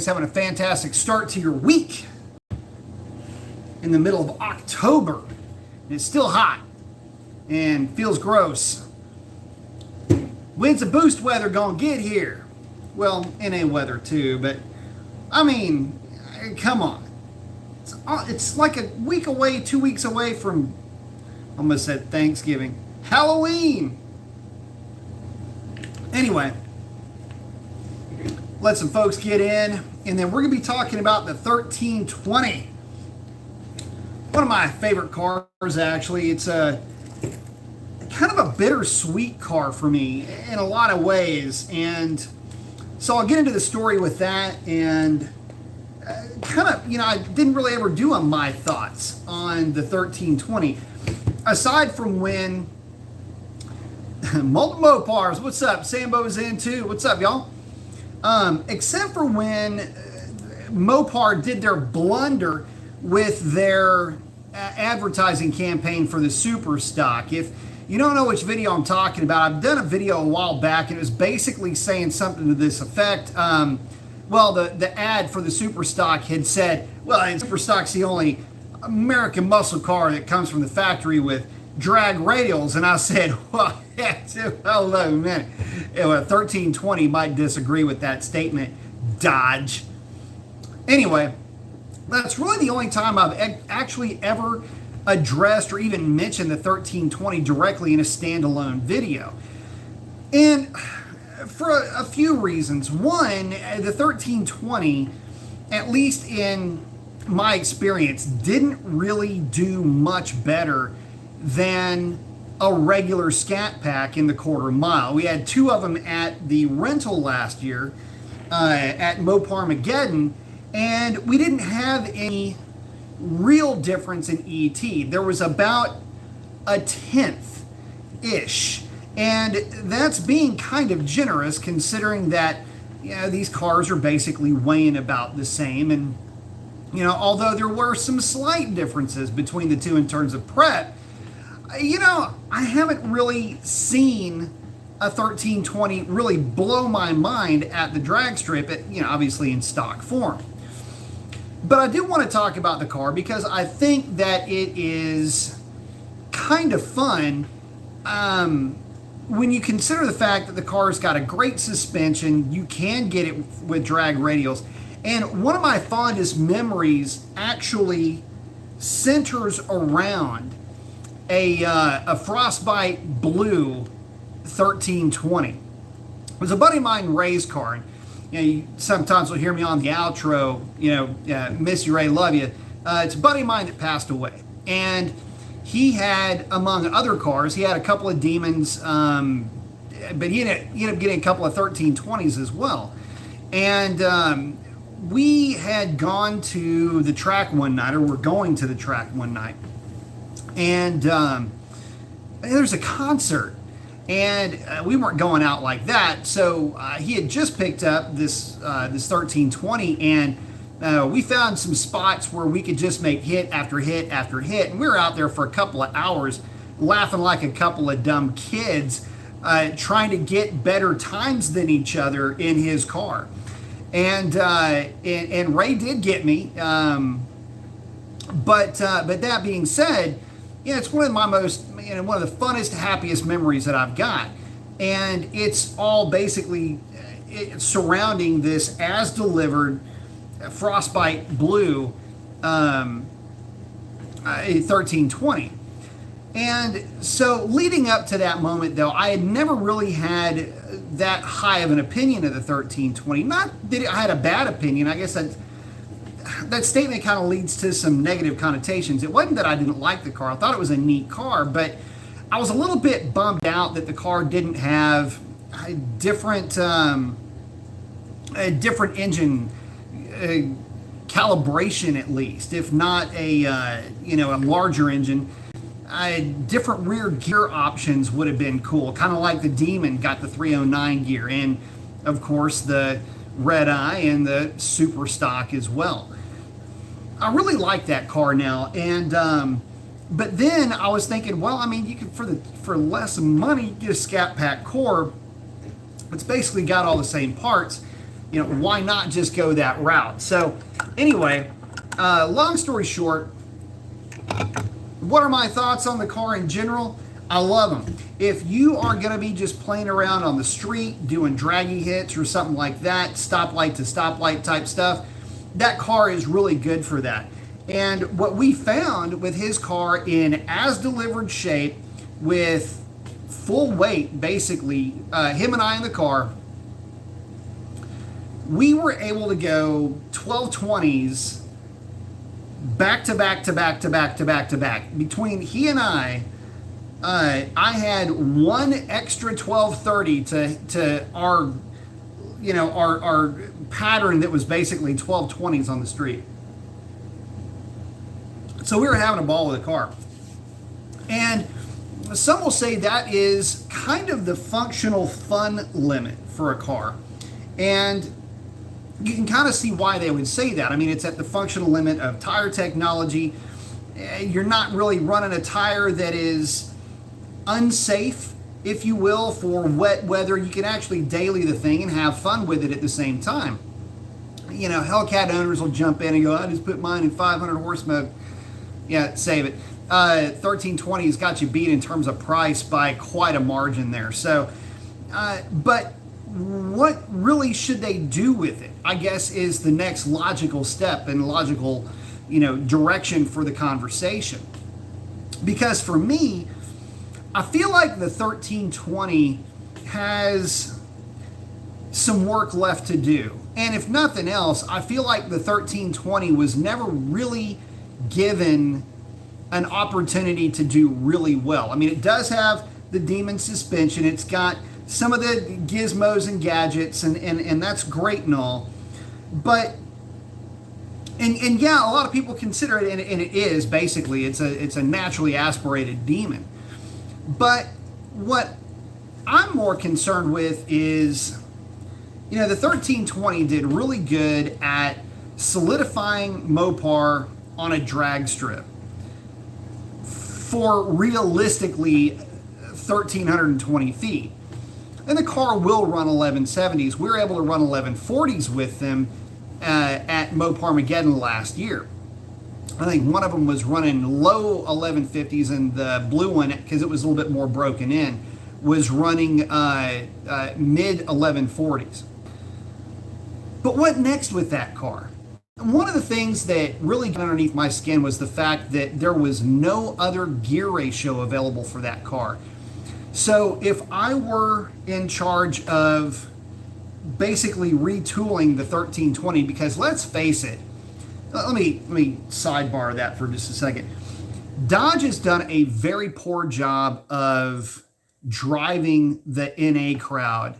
Having a fantastic start to your week in the middle of October. It's still hot and feels gross. When's the boost weather gonna get here? Well, NA weather too, but I mean, come on. It's like a week away, 2 weeks away from, almost said Thanksgiving, Halloween. Anyway, let some folks get in, and then we're going to be talking about the 1320. One of my favorite cars, actually. It's a kind of a bittersweet car for me in a lot of ways, and so I'll get into the story with that, and kind of, I didn't really ever do my thoughts on the 1320, aside from when Mopars, what's up? Sambo's in too. What's up, y'all? Except for when Mopar did their blunder with their advertising campaign for the Super Stock. If you don't know which video I'm talking about, I've done a video a while back, and it was basically saying something to this effect. Well, the ad for the Super Stock had said, well, Super Stock's the only American muscle car that comes from the factory with drag radials, and I said, well, hello, man. 1320 might disagree with that statement, Dodge. Anyway, that's really the only time I've actually ever addressed or even mentioned the 1320 directly in a standalone video. And for a few reasons. One, the 1320, at least in my experience, didn't really do much better than a regular Scat Pack in the quarter mile. We had two of them at the rental last year at Mopar, and we didn't have any real difference in ET. There was about a tenth-ish, and that's being kind of generous considering that these cars are basically weighing about the same, and although there were some slight differences between the two in terms of prep, I haven't really seen a 1320 really blow my mind at the drag strip, obviously in stock form. But I do want to talk about the car because I think that it is kind of fun when you consider the fact that the car's got a great suspension. You can get it with drag radials. And one of my fondest memories actually centers around a Frostbite Blue 1320. It was a buddy of mine, Ray's car. You sometimes will hear me on the outro, miss you, Ray, love you. It's a buddy of mine that passed away. And he had, among other cars, he had a couple of Demons, but he ended up getting a couple of 1320s as well. And we had gone to the track one night, or we're going to the track one night. And there's a concert. And we weren't going out like that, so he had just picked up this 1320, and we found some spots where we could just make hit after hit after hit, and we were out there for a couple of hours laughing like a couple of dumb kids, trying to get better times than each other in his car. And Ray did get me, but that being said, it's one of my most, one of the funnest, happiest memories that I've got. And it's all basically surrounding this as-delivered Frostbite Blue 1320. And so leading up to that moment, though, I had never really had that high of an opinion of the 1320. Not that I had a bad opinion. I guess that statement kind of leads to some negative connotations. It wasn't that I didn't like the car. I thought it was a neat car, but I was a little bit bummed out that the car didn't have a different engine calibration, at least, if not a larger engine. Different rear gear options would have been cool, kind of like the Demon got the 309 gear, and of course the Red Eye and the Super Stock as well. I really like that car now, and but then I was thinking, well, I mean, you could for less money get a Scat Pack core. It's basically got all the same parts. why not just go that route? So anyway, long story short, what are my thoughts on the car in general? I love them. If you are going to be just playing around on the street, doing draggy hits or something like that, stoplight to stoplight type stuff, that car is really good for that. And what we found with his car in as delivered shape with full weight, basically, him and I in the car, we were able to go 1220s back to back to back to back to back to back. Between he and I had one extra 1230 to our our pattern that was basically 1220s on the street. So we were having a ball with the car. And some will say that is kind of the functional fun limit for a car. And you can kind of see why they would say that. I mean, it's at the functional limit of tire technology. You're not really running a tire that is unsafe, if you will, for wet weather. You can actually daily the thing and have fun with it at the same time. Hellcat owners will jump in and go, I just put mine in 500 horse mode. Yeah, save it. 1320 has got you beat in terms of price by quite a margin there. So, but what really should they do with it, I guess, is the next logical step and logical, direction for the conversation. Because for me, I feel like the 1320 has some work left to do. And if nothing else, I feel like the 1320 was never really given an opportunity to do really well. I mean, it does have the Demon suspension. It's got some of the gizmos and gadgets, and that's great and all. But, and yeah, a lot of people consider it, and it is basically, it's a naturally aspirated Demon. But what I'm more concerned with is, the 1320 did really good at solidifying Mopar on a drag strip for realistically 1,320 feet. And the car will run 1170s. We were able to run 1140s with them at Moparmageddon last year. I think one of them was running low 1150s, and the blue one, because it was a little bit more broken in, was running mid 1140s. But what next with that car? One of the things that really got underneath my skin was the fact that there was no other gear ratio available for that car. So if I were in charge of basically retooling the 1320, because let's face it, let me sidebar that for just a second. Dodge has done a very poor job of driving the NA crowd,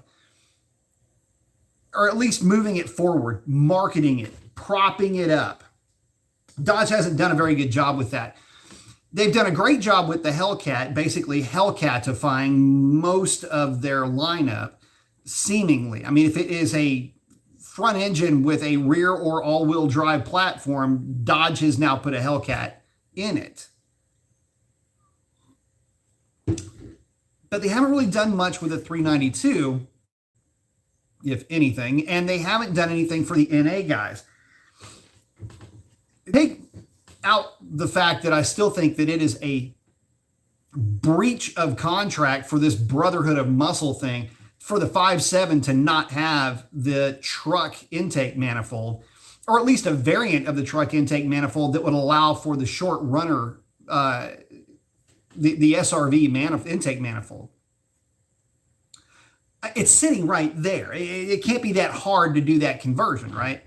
or at least moving it forward, marketing it, propping it up. Dodge hasn't done a very good job with that. They've done a great job with the Hellcat, basically Hellcatifying most of their lineup, seemingly. I mean, if it is a front engine with a rear or all-wheel drive platform, Dodge has now put a Hellcat in it. But they haven't really done much with the 392, if anything, and they haven't done anything for the NA guys. Take out the fact that I still think that it is a breach of contract for this Brotherhood of Muscle thing for the 5.7 to not have the truck intake manifold, or at least a variant of the truck intake manifold that would allow for the short runner, the SRV intake manifold. It's sitting right there. It can't be that hard to do that conversion, right?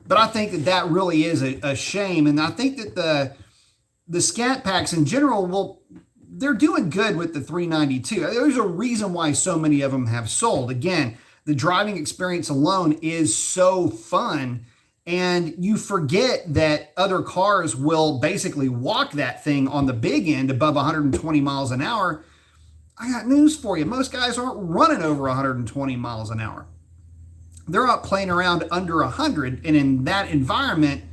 But I think that really is a shame. And I think that the Scat Packs in general, they're doing good with the 392. There's a reason why so many of them have sold. Again, the driving experience alone is so fun. And you forget that other cars will basically walk that thing on the big end above 120 miles an hour. I got news for you. Most guys aren't running over 120 miles an hour. They're out playing around under 100. And in that environment,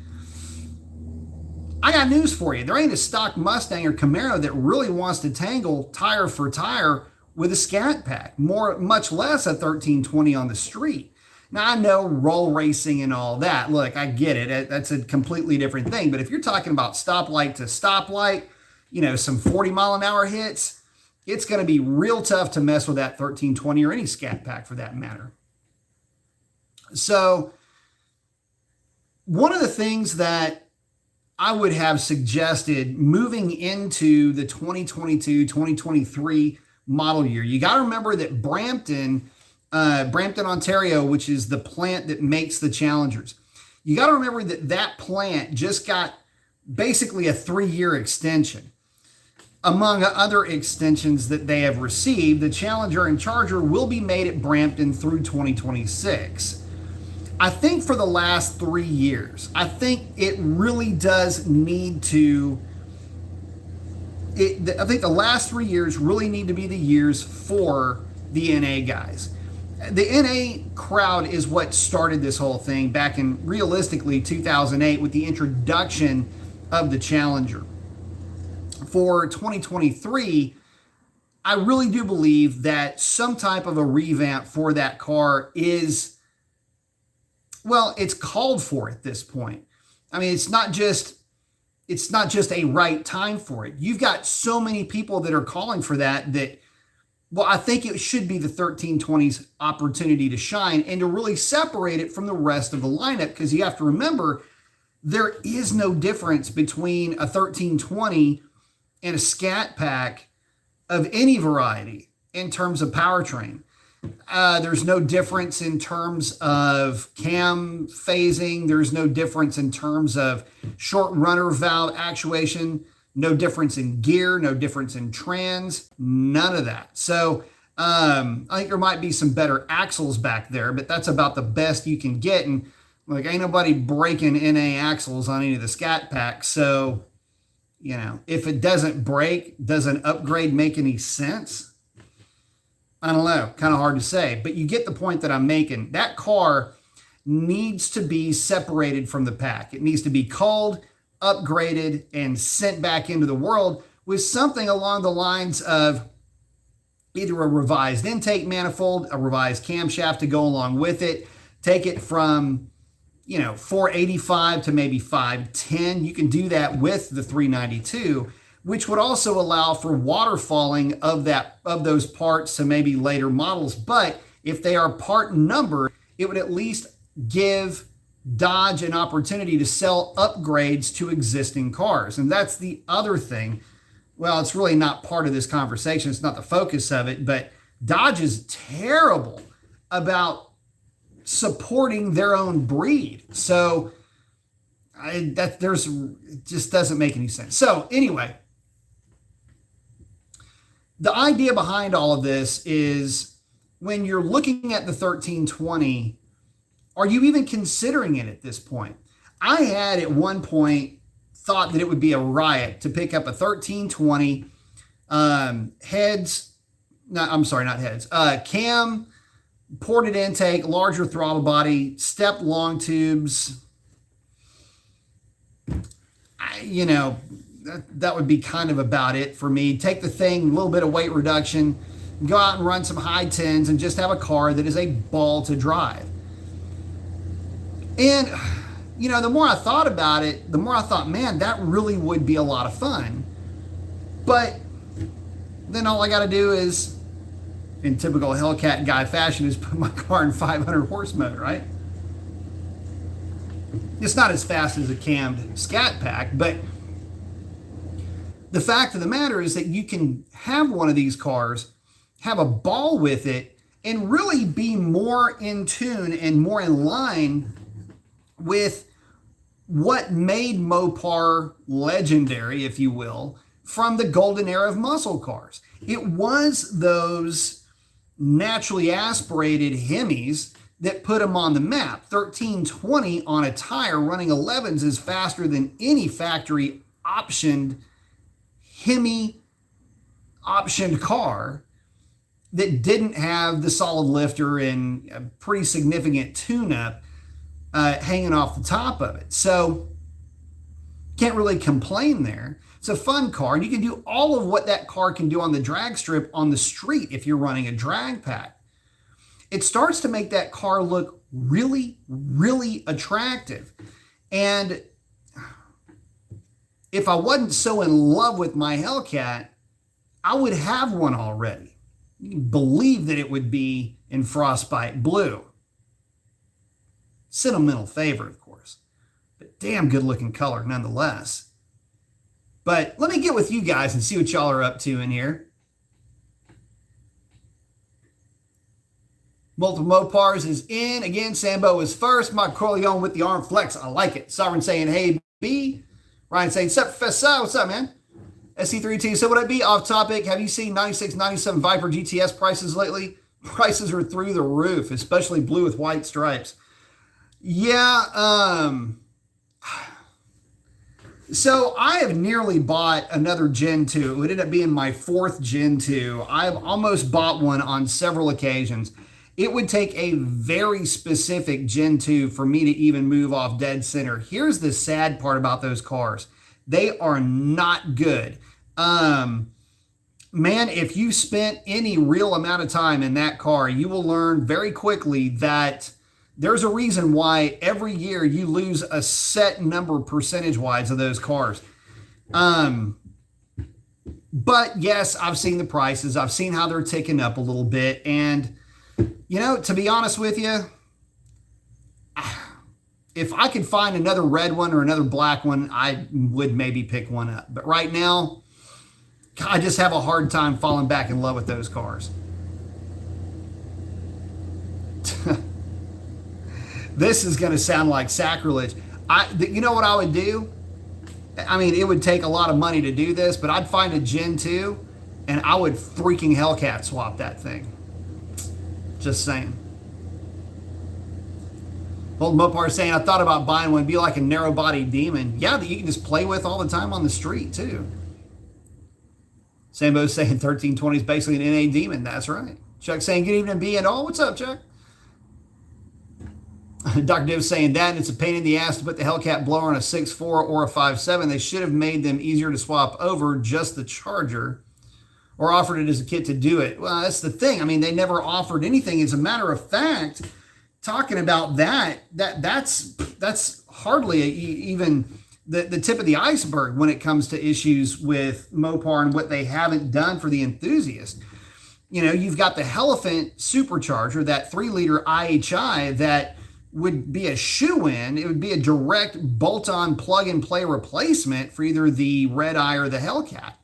I got news for you. There ain't a stock Mustang or Camaro that really wants to tangle tire for tire with a Scat Pack, much less a 1320 on the street. Now, I know roll racing and all that. Look, I get it. That's a completely different thing. But if you're talking about stoplight to stoplight, some 40-mile-an-hour hits, it's going to be real tough to mess with that 1320 or any Scat Pack for that matter. So one of the things that I would have suggested moving into the 2022-2023 model year, you got to remember that Brampton, Ontario, which is the plant that makes the Challengers, you got to remember that that plant just got basically a 3-year extension. Among other extensions that they have received, the Challenger and Charger will be made at Brampton through 2026. I think for the last 3 years, I think it really does need to, I think the last 3 years really need to be the years for the NA guys. The NA crowd is what started this whole thing back in, realistically, 2008 with the introduction of the Challenger. For 2023, I really do believe that some type of a revamp for that car is, well, it's called for at this point. I mean, it's not just a right time for it. You've got so many people that are calling for that, well, I think it should be the 1320's opportunity to shine and to really separate it from the rest of the lineup, because you have to remember, there is no difference between a 1320 and a Scat Pack of any variety in terms of powertrain. There's no difference in terms of cam phasing. There's no difference in terms of short runner valve actuation. No difference in gear. No difference in trans. None of that. So I think there might be some better axles back there, but that's about the best you can get. And like, ain't nobody breaking NA axles on any of the Scat Packs. So, if it doesn't break, does an upgrade make any sense? I don't know, kind of hard to say, but you get the point that I'm making. That car needs to be separated from the pack. It needs to be culled, upgraded, and sent back into the world with something along the lines of either a revised intake manifold, a revised camshaft to go along with it, take it from 485 to maybe 510. You can do that with the 392, which would also allow for waterfalling of those parts to maybe later models. But if they are part numbered, it would at least give Dodge an opportunity to sell upgrades to existing cars. And that's the other thing. Well, it's really not part of this conversation. It's not the focus of it, but Dodge is terrible about supporting their own breed. So it just doesn't make any sense. So anyway, the idea behind all of this is, when you're looking at the 1320, are you even considering it at this point? I had at one point thought that it would be a riot to pick up a 1320 cam, ported intake, larger throttle body, stepped long tubes. That would be kind of about it for me. Take the thing, a little bit of weight reduction, go out and run some high tens and just have a car that is a ball to drive. And, the more I thought about it, the more I thought, man, that really would be a lot of fun. But then all I got to do is, in typical Hellcat guy fashion, is put my car in 500 horse mode, right? It's not as fast as a cammed Scat Pack, but the fact of the matter is that you can have one of these cars, have a ball with it, and really be more in tune and more in line with what made Mopar legendary, if you will, from the golden era of muscle cars. It was those naturally aspirated Hemis that put them on the map. 1320 on a tire running 11s is faster than any factory optioned Hemi optioned car that didn't have the solid lifter and a pretty significant tune-up hanging off the top of it. So can't really complain there. It's a fun car, and you can do all of what that car can do on the drag strip on the street if you're running a drag pack. It starts to make that car look really, really attractive. And if I wasn't so in love with my Hellcat, I would have one already. You can believe that it would be in frostbite blue. Sentimental favorite, of course, but damn good looking color nonetheless. But let me get with you guys and see what y'all are up to in here. Multiple Mopars is in. Again, Sambo is first. Mike Corleone with the arm flex. I like it. Sovereign saying, hey, B. Ryan saying, sup, Professor? What's up, man? SC32. So would I be off topic? Have you seen 96, 97 Viper GTS prices lately? Prices are through the roof, especially blue with white stripes. Yeah. So I have nearly bought another Gen 2. It would end up being my fourth Gen 2. I've almost bought one on several occasions. It would take a very specific Gen 2 for me to even move off dead center. Here's the sad part about those cars. They are not good. Man, if you spent any real amount of time in that car, you will learn very quickly that there's a reason why every year you lose a set number percentage-wise of those cars. But yes, I've seen the prices. I've seen how they're ticking up a little bit. And, you know, to be honest with you, if I could find another red one or another black one, I would maybe pick one up. But right now, I just have a hard time falling back in love with those cars. This is going to sound like sacrilege. You know what I would do? I mean, it would take a lot of money to do this, but I'd find a Gen 2 and I would freaking Hellcat swap that thing. Just saying. Old Mopar saying, I thought about buying one. Be like a narrow body demon. Yeah, that you can just play with all the time on the street too. Sambo's saying 1320 is basically an NA demon. That's right. Chuck saying, good evening, B and all. What's up, Chuck? Dr. Div saying that, and it's a pain in the ass to put the Hellcat blower on a 6.4 or a 5.7. They should have made them easier to swap over, just the charger, or offered it as a kit to do it. Well, that's the thing. I mean, they never offered anything. As a matter of fact, talking about that's hardly even the tip of the iceberg when it comes to issues with Mopar and what they haven't done for the enthusiast. You know, you've got the Elephant supercharger, that 3-liter IHI that would be a shoe-in. It would be a direct bolt-on plug-and-play replacement for either the Red Eye or the Hellcat.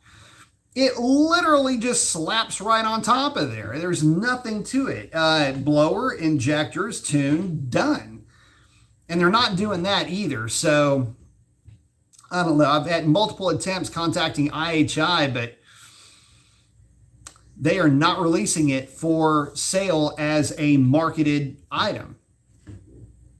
It literally just slaps right on top of there. There's nothing to it. Blower, injectors, tune, done. And they're not doing that either. So, I don't know. I've had multiple attempts contacting IHI, but they are not releasing it for sale as a marketed item.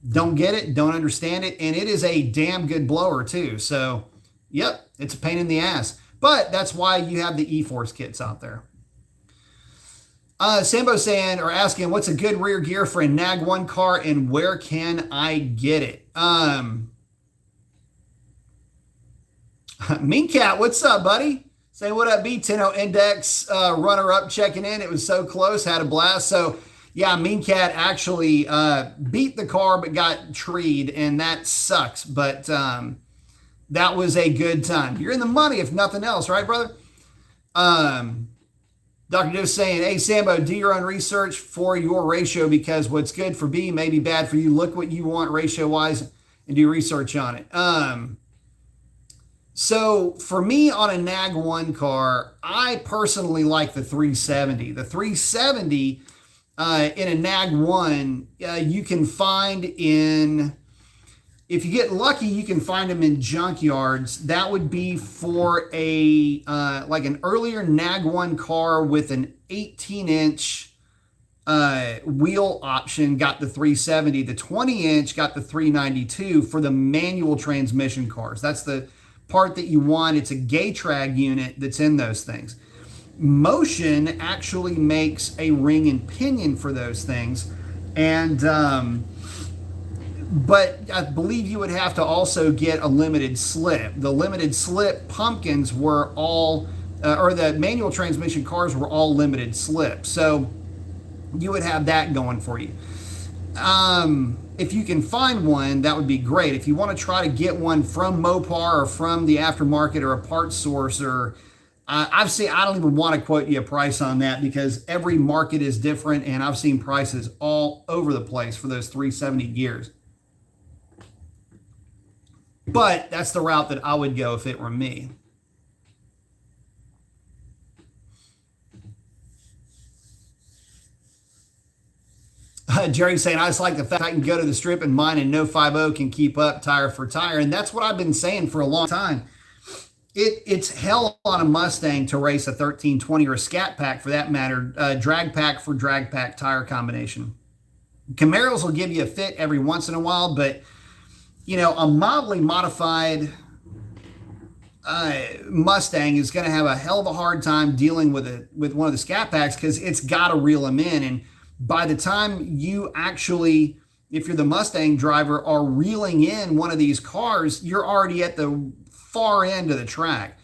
Don't get it, don't understand it, and it is a damn good blower too. So, yep, it's a pain in the ass. But that's why you have the E-Force kits out there. Sambo saying, or asking, what's a good rear gear for a Nag 1 car and where can I get it? Mean Cat, what's up, buddy? Say what up, B10 Index runner-up checking in. It was so close, had a blast. So, yeah, Mean Cat actually beat the car but got treed, and that sucks. But that was a good time. You're in the money, if nothing else, right, brother? Dr. Div saying, hey, Sambo, do your own research for your ratio because what's good for B may be bad for you. Look what you want ratio-wise and do research on it. So for me on a Nag 1 car, I personally like the 370. The 370 in a Nag 1, you can find in, if you get lucky, you can find them in junkyards. That would be for a like an earlier Nag 1 car with an 18-inch wheel option, got the 370. The 20-inch got the 392 for the manual transmission cars. That's the part that you want. It's a Gaytrag unit that's in those things. Motion actually makes a ring and pinion for those things, and but I believe you would have to also get a limited slip. The limited slip pumpkins were all, or the manual transmission cars were all limited slip, so you would have that going for you. If you can find one, that would be great. If you want to try to get one from Mopar or from the aftermarket or a parts source, or I've seen, I don't even want to quote you a price on that because every market is different, and I've seen prices all over the place for those 370 gears. But that's the route that I would go if it were me. Jerry's saying, I just like the fact I can go to the strip and mine and no 50 can keep up tire for tire. And that's what I've been saying for a long time. It's hell on a Mustang to race a 1320 or a Scat Pack for that matter, drag pack for drag pack tire combination. Camaros will give you a fit every once in a while, but you know, a mildly modified Mustang is going to have a hell of a hard time dealing with one of the Scat Packs because it's got to reel them in. And by the time you actually, if you're the Mustang driver, are reeling in one of these cars, you're already at the far end of the track.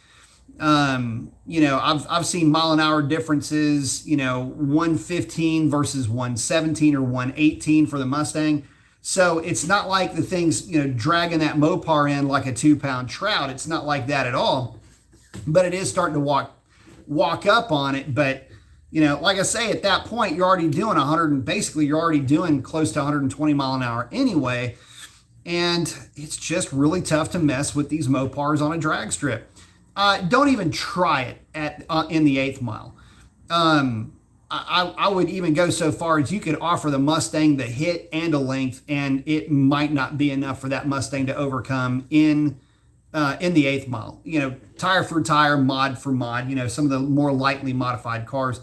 You know, I've seen mile an hour differences, you know, 115 versus 117 or 118 for the Mustang. So it's not like the thing's, you know, dragging that Mopar in like a 2-pound trout. It's not like that at all, but it is starting to walk up on it. But, you know, like I say, at that point, you're already doing 100 and basically you're already doing close to 120 mile an hour anyway. And it's just really tough to mess with these Mopars on a drag strip. Don't even try it in the 8th mile. I would even go so far as you could offer the Mustang the hit and a length, and it might not be enough for that Mustang to overcome in the 8th mile. You know, tire for tire, mod for mod, you know, some of the more lightly modified cars.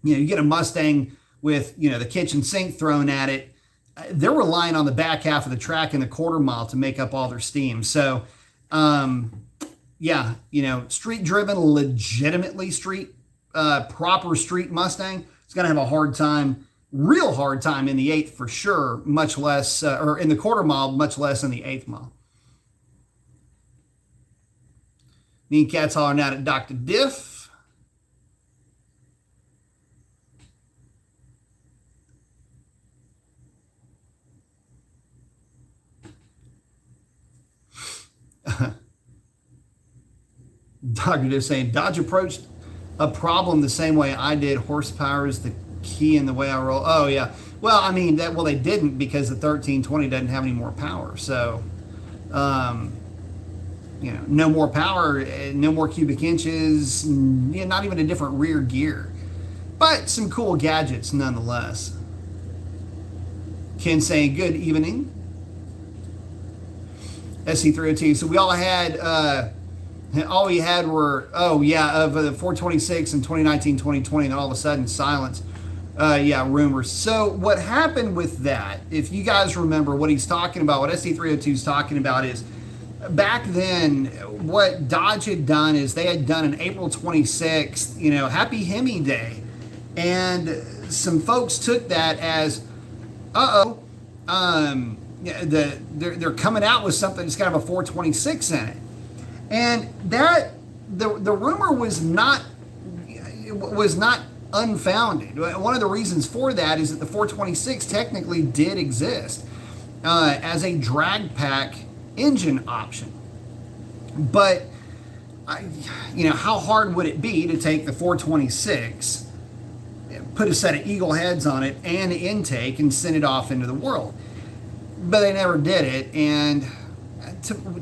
You know, you get a Mustang with, you know, the kitchen sink thrown at it. They're relying on the back half of the track in the quarter mile to make up all their steam. So, yeah, you know, street driven, legitimately proper street Mustang, it's going to have a hard time, real hard time in the 8th for sure, much less, or in the quarter mile, much less in the 8th mile. Me and Cat's hollering out at Dr. Diff. Dr. Diff saying, Dodge approached a problem the same way I did. Horsepower is the key in the way I roll. Oh, yeah. Well, I mean, well, they didn't because the 1320 doesn't have any more power. So, you know, no more power, no more cubic inches, not even a different rear gear. But some cool gadgets nonetheless. Ken saying, good evening. SC302. So we all had... all we had were, oh yeah, of the 426 and 2019, 2020, and all of a sudden silence. Yeah, rumors. So what happened with that, if you guys remember what he's talking about, what SC302 is talking about is, back then, what Dodge had done is they had done an April 26th, you know, Happy Hemi Day. And some folks took that as, they're coming out with something that's got a 426 in it. And that the rumor was not unfounded. One of the reasons for that is that the 426 technically did exist as a drag pack engine option. But you know, how hard would it be to take the 426, put a set of eagle heads on it and intake and send it off into the world? But they never did it. And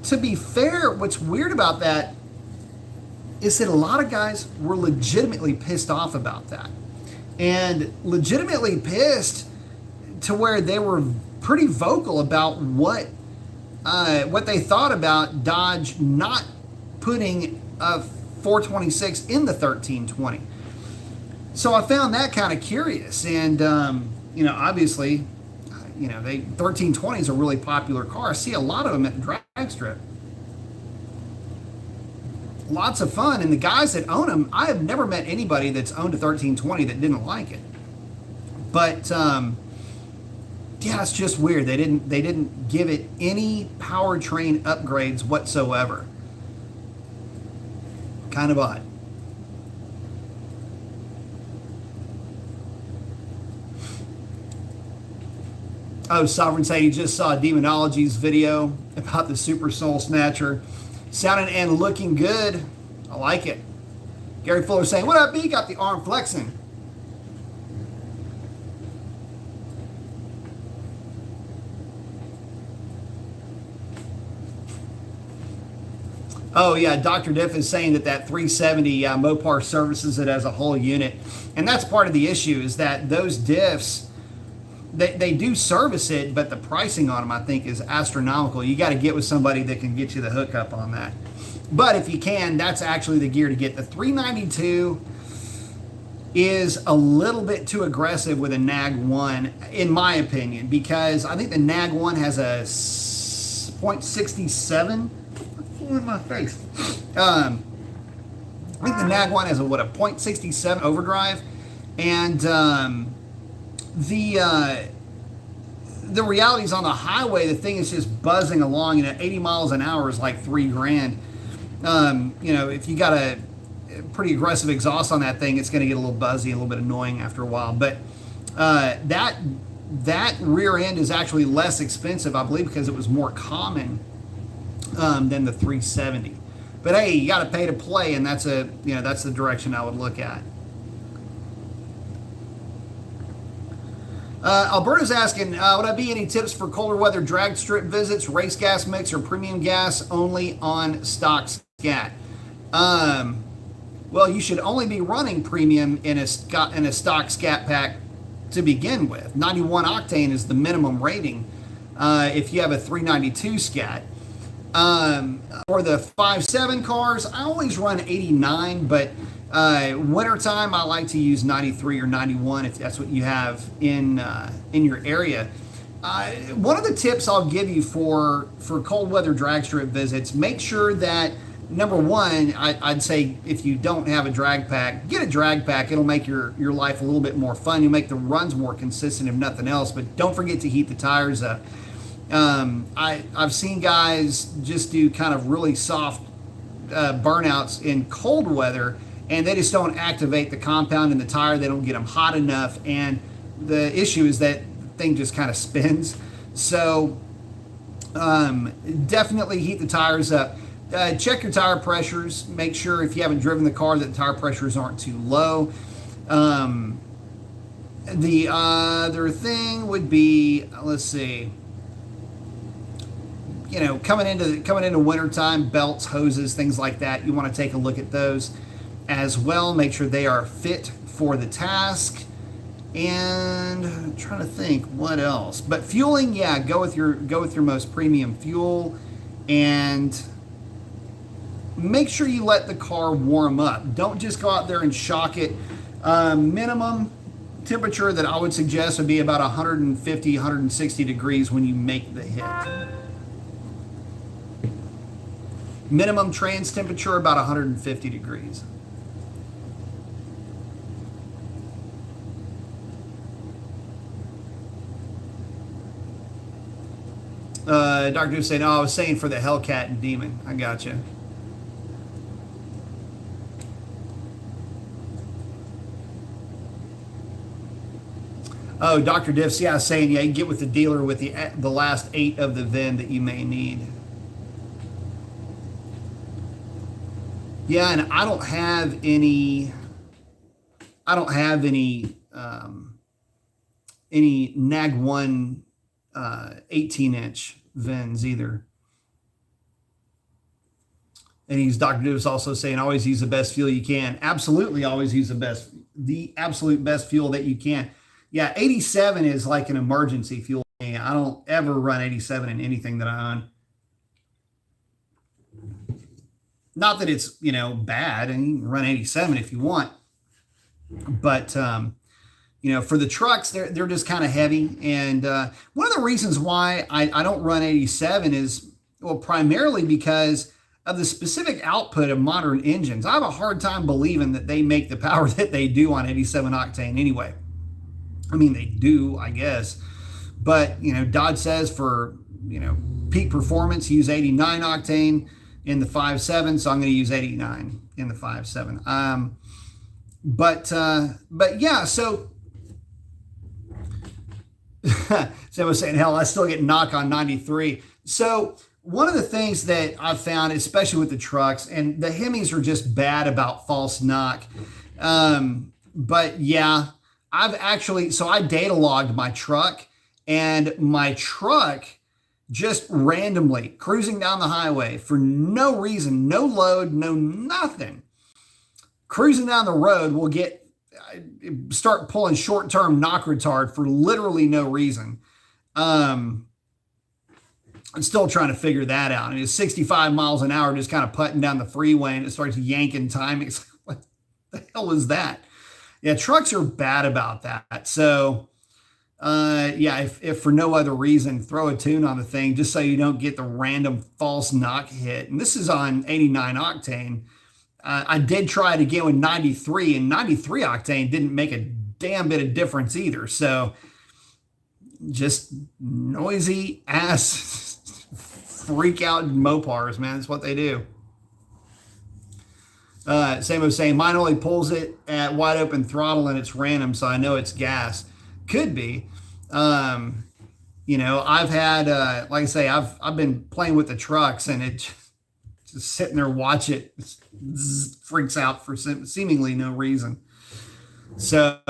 to be fair, what's weird about that is that a lot of guys were legitimately pissed off about that, and legitimately pissed to where they were pretty vocal about what they thought about Dodge not putting a 426 in the 1320. So I found that kind of curious, and you know, obviously, you know, 1320 is a really popular car. I see a lot of them at the drag strip. Lots of fun, and the guys that own them, I have never met anybody that's owned a 1320 that didn't like it. But yeah, it's just weird. They didn't give it any powertrain upgrades whatsoever. Kind of odd. Oh, Sovereign say he just saw Demonology's video about the Super Soul Snatcher. Sounding and looking good. I like it. Gary Fuller saying, what up, B? Got the arm flexing. Oh, yeah, Dr. Diff is saying that 370 Mopar services it as a whole unit. And that's part of the issue, is that those diffs, they do service it, but the pricing on them, I think, is astronomical. You got to get with somebody that can get you the hookup on that. But if you can, that's actually the gear to get. The 392 is a little bit too aggressive with a NAG 1, in my opinion, because I think the NAG 1 has a .67. In my face. I think the NAG 1 has a .67 overdrive, and the reality is on the highway, the thing is just buzzing along, and at 80 miles an hour is like $3,000. You know, if you got a pretty aggressive exhaust on that thing, it's going to get a little buzzy, a little bit annoying after a while. But that rear end is actually less expensive, I believe, because it was more common than the 370. But hey, you got to pay to play, and that's the direction I would look at. Alberta's asking, would I be any tips for colder weather drag strip visits, race gas mix, or premium gas only on stock scat? Well, you should only be running premium in a stock scat pack to begin with. 91 octane is the minimum rating if you have a 392 scat. For the 5.7 cars, I always run 89, but wintertime I like to use 93 or 91 if that's what you have in your area. One of the tips I'll give you for cold weather drag strip visits, make sure that, number one, I'd say if you don't have a drag pack, get a drag pack. It'll make your life a little bit more fun. You'll make the runs more consistent if nothing else, but don't forget to heat the tires up. I've seen guys just do kind of really soft burnouts in cold weather, and they just don't activate the compound in the tire. They don't get them hot enough, and the issue is that the thing just kind of spins. So definitely heat the tires up. Check your tire pressures. Make sure if you haven't driven the car that the tire pressures aren't too low. The other thing would be, let's see, you know, coming into wintertime, belts, hoses, things like that, you want to take a look at those as well. Make sure they are fit for the task. And I'm trying to think what else. But fueling, yeah, go with your most premium fuel, and make sure you let the car warm up. Don't just go out there and shock it. Minimum temperature that I would suggest would be about 150, 160 degrees when you make the hit. Minimum trans temperature about 150 degrees. Dr. Duke saying, I was saying for the Hellcat and Demon. I got you. Oh, Dr. Diffs, yeah, saying, yeah, you get with the dealer with the last 8 of the VIN that you may need. Yeah, and I don't have any NAG 1 18-inch VINs either. And Dr. Dude is also saying always use the best fuel you can. Absolutely, always use the absolute best fuel that you can. Yeah, 87 is like an emergency fuel. I don't ever run 87 in anything that I own. Not that it's, you know, bad, and you can run 87 if you want. But, you know, for the trucks, they're just kind of heavy. And one of the reasons why I don't run 87 is, well, primarily because of the specific output of modern engines. I have a hard time believing that they make the power that they do on 87 octane anyway. I mean, they do, I guess. But, you know, Dodge says for, you know, peak performance, use 89 octane in the 5.7, so I'm going to use 89 in the 5.7. But yeah, so So I was saying, hell, I still get knock on 93. So one of the things that I've found, especially with the trucks, and the Hemis are just bad about false knock. But yeah, so I data logged my truck, and my truck just randomly cruising down the highway for no reason, no load, no nothing. Cruising down the road will start pulling short-term knock retard for literally no reason. I'm still trying to figure that out. And it's 65 miles an hour, just kind of putting down the freeway, and it starts yanking time. It's like, what the hell is that? Yeah, trucks are bad about that. So, yeah, if for no other reason, throw a tune on the thing just so you don't get the random false knock hit. And this is on 89 octane. I did try it again with 93, and 93 octane didn't make a damn bit of difference either. So just noisy ass freak out Mopars, man. That's what they do. Same was saying, mine only pulls it at wide open throttle and it's random, so I know it's gas. Could be. I've had, like I say, I've been playing with the trucks, and it just sitting there, watch it, freaks out for seemingly no reason. So,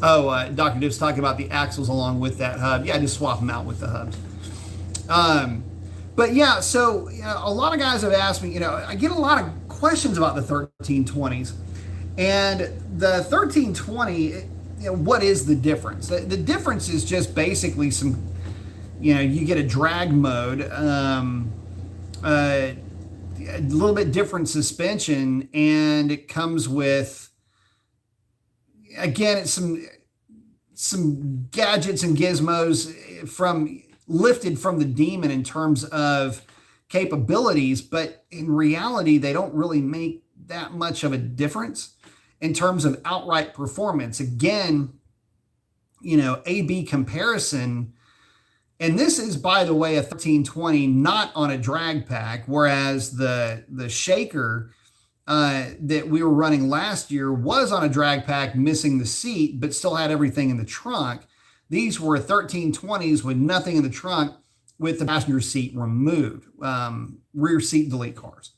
Dr. Div's talking about the axles along with that hub. Yeah, just swap them out with the hubs. But yeah, so a lot of guys have asked me, I get a lot of questions about the 1320s. And the 1320, what is the difference? The difference is just basically you get a drag mode, a little bit different suspension, and it comes with, again, it's some gadgets and gizmos lifted from the Demon in terms of capabilities, but in reality, they don't really make that much of a difference in terms of outright performance. Again, A/B comparison, and this is, by the way, a 1320 not on a drag pack, whereas the shaker that we were running last year was on a drag pack, missing the seat, but still had everything in the trunk. These were 1320s with nothing in the trunk, with the passenger seat removed, rear seat delete cars.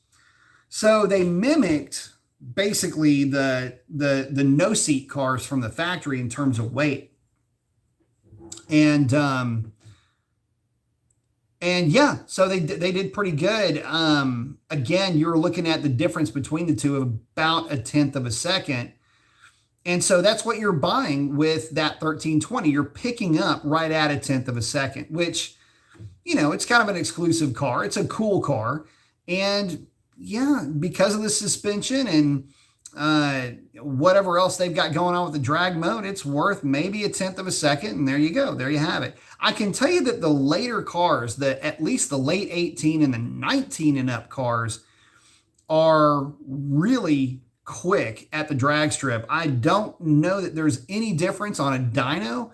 So they mimicked basically the no seat cars from the factory in terms of weight. And yeah, so they did pretty good. Again, you're looking at the difference between the two of about 1/10 of a second. And so that's what you're buying with that 1320. You're picking up right at 1/10 of a second, which, it's kind of an exclusive car. It's a cool car. And yeah, because of the suspension and whatever else they've got going on with the drag mode, it's worth maybe 1/10 of a second. And there you go. There you have it. I can tell you that the later cars, at least the late 18 and the 19 and up cars, are really quick at the drag strip. I don't know that there's any difference on a dyno.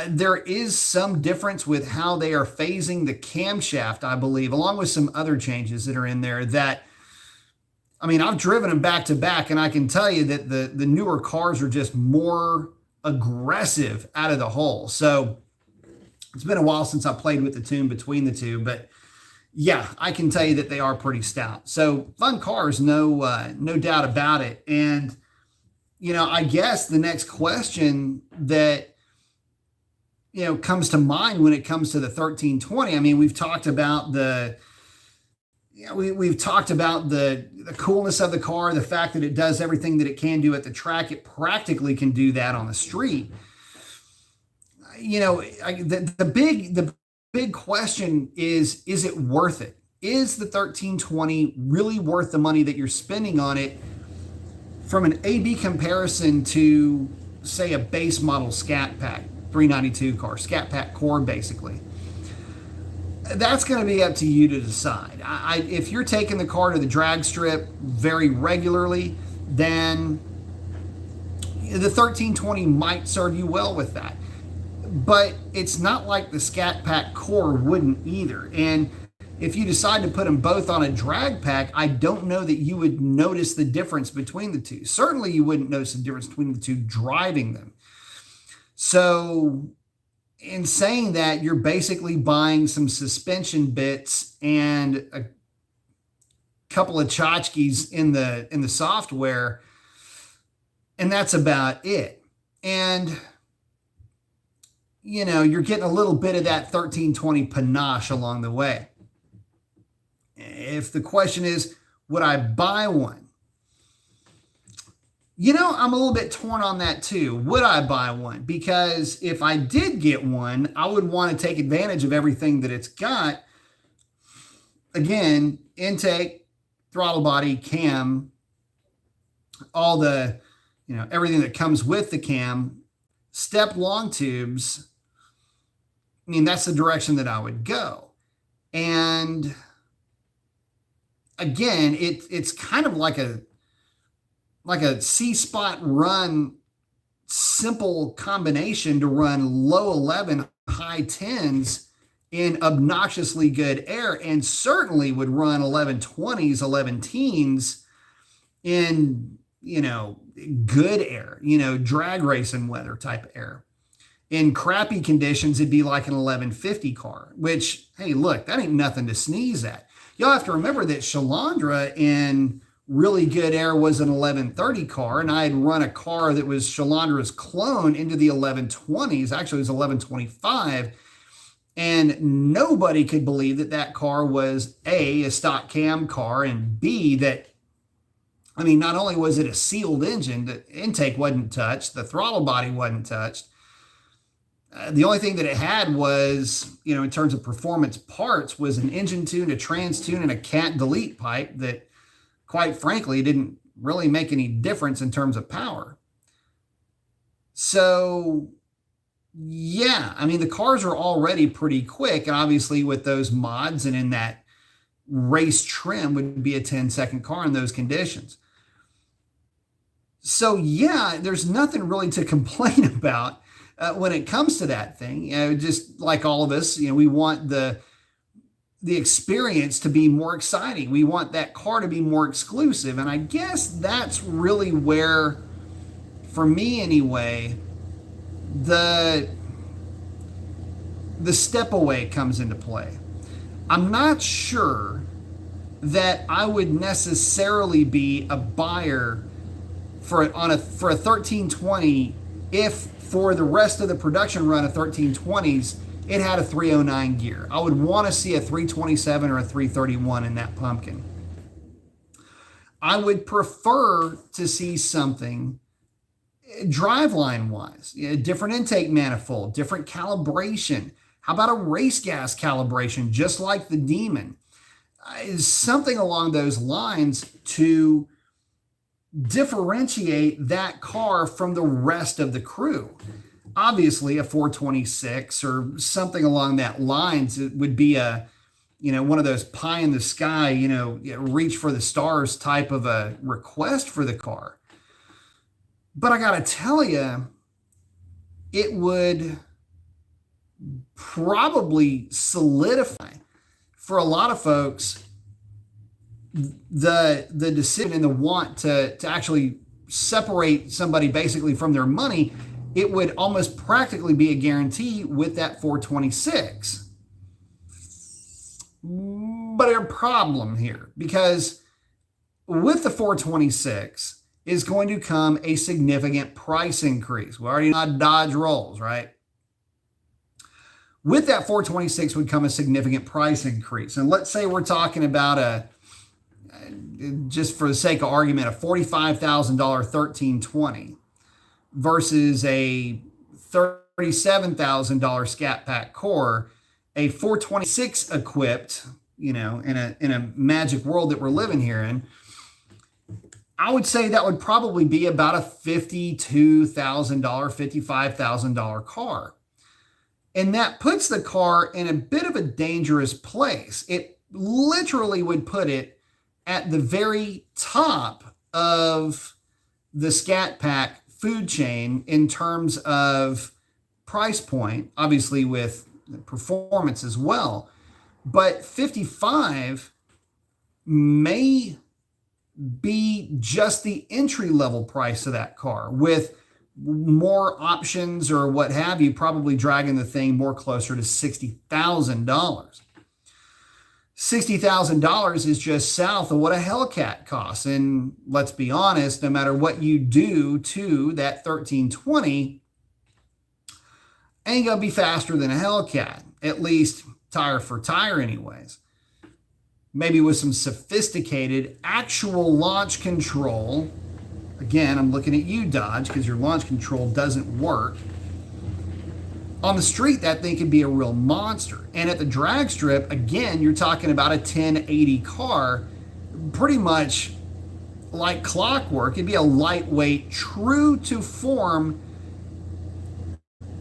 There is some difference with how they are phasing the camshaft, I believe, along with some other changes that are in there that, I've driven them back to back, and I can tell you that the newer cars are just more aggressive out of the hole. So it's been a while since I played with the tune between the two, but yeah, I can tell you that they are pretty stout. So fun cars, no doubt about it. And, I guess the next question that, comes to mind when it comes to the 1320, we've talked about we've talked about the coolness of the car, the fact that it does everything that it can do at the track. It practically can do that on the street. The big question is it worth it? Is the 1320 really worth the money that you're spending on it from an A/B comparison to, say, a base model Scat Pack 392 car, Scat Pack Core, basically? That's going to be up to you to decide. If you're taking the car to the drag strip very regularly, then the 1320 might serve you well with that. But it's not like the Scat Pack Core wouldn't either. And if you decide to put them both on a drag pack, I don't know that you would notice the difference between the two. Certainly you wouldn't notice the difference between the two driving them. So in saying that, you're basically buying some suspension bits and a couple of tchotchkes in the software, and that's about it. And you're getting a little bit of that 1320 panache along the way. If the question is, would I buy one? I'm a little bit torn on that too. Would I buy one? Because if I did get one, I would want to take advantage of everything that it's got. Again, intake, throttle body, cam, all the, everything that comes with the cam, step long tubes. I mean, that's the direction that I would go. And again, it's kind of like a C-spot run, simple combination to run low 11, high 10s in obnoxiously good air, and certainly would run 1120s, 11 teens in, good air, drag racing weather type air. In crappy conditions, it'd be like an 1150 car, which, hey, look, that ain't nothing to sneeze at. You'll have to remember that Shalandra in really good air was an 1130 car, and I had run a car that was Shalandra's clone into the 1120s. Actually, it was 1125, and nobody could believe that car was a stock cam car, and B, that, I mean, not only was it a sealed engine, the intake wasn't touched, the throttle body wasn't touched. The only thing that it had was, in terms of performance parts, was an engine tune, a trans tune, and a cat delete pipe that, quite frankly, didn't really make any difference in terms of power. So, yeah, I mean, the cars are already pretty quick, and obviously with those mods and in that race trim would be a 10-second car in those conditions. So, yeah, there's nothing really to complain about when it comes to that thing. Just like all of us, we want the experience to be more exciting. We want that car to be more exclusive. And I guess that's really where, for me anyway, the step away comes into play. I'm not sure that I would necessarily be a buyer for a 1320 if for the rest of the production run of 1320s, it had a 309 gear. I would want to see a 327 or a 331 in that pumpkin. I would prefer to see something driveline wise, different intake manifold, different calibration. How about a race gas calibration, just like the Demon? Is something along those lines to differentiate that car from the rest of the crew. Obviously, a 426 or something along that lines, it would be a, one of those pie in the sky, reach for the stars type of a request for the car. But I got to tell you, it would probably solidify for a lot of folks the decision and the want to actually separate somebody basically from their money. It would almost practically be a guarantee with that 426. But a problem here, because with the 426 is going to come a significant price increase. We already know how Dodge rolls, right? With that 426 would come a significant price increase. And let's say we're talking about just for the sake of argument, a $45,000 1320 versus a $37,000 Scat Pack core, a 426 equipped, in a magic world that we're living here in. I would say that would probably be about a $52,000, $55,000 car. And that puts the car in a bit of a dangerous place. It literally would put it at the very top of the Scat Pack food chain in terms of price point, obviously with performance as well. But 55 may be just the entry level price of that car, with more options or what have you, probably dragging the thing more closer to $60,000. $60,000 is just south of what a Hellcat costs. And let's be honest, no matter what you do to that 1320, ain't gonna be faster than a Hellcat, at least tire for tire anyways. Maybe with some sophisticated actual launch control. Again, I'm looking at you, Dodge, because your launch control doesn't work. On the street, that thing could be a real monster. And at the drag strip, again, you're talking about a 1080 car, pretty much like clockwork. It'd be a lightweight, true to form.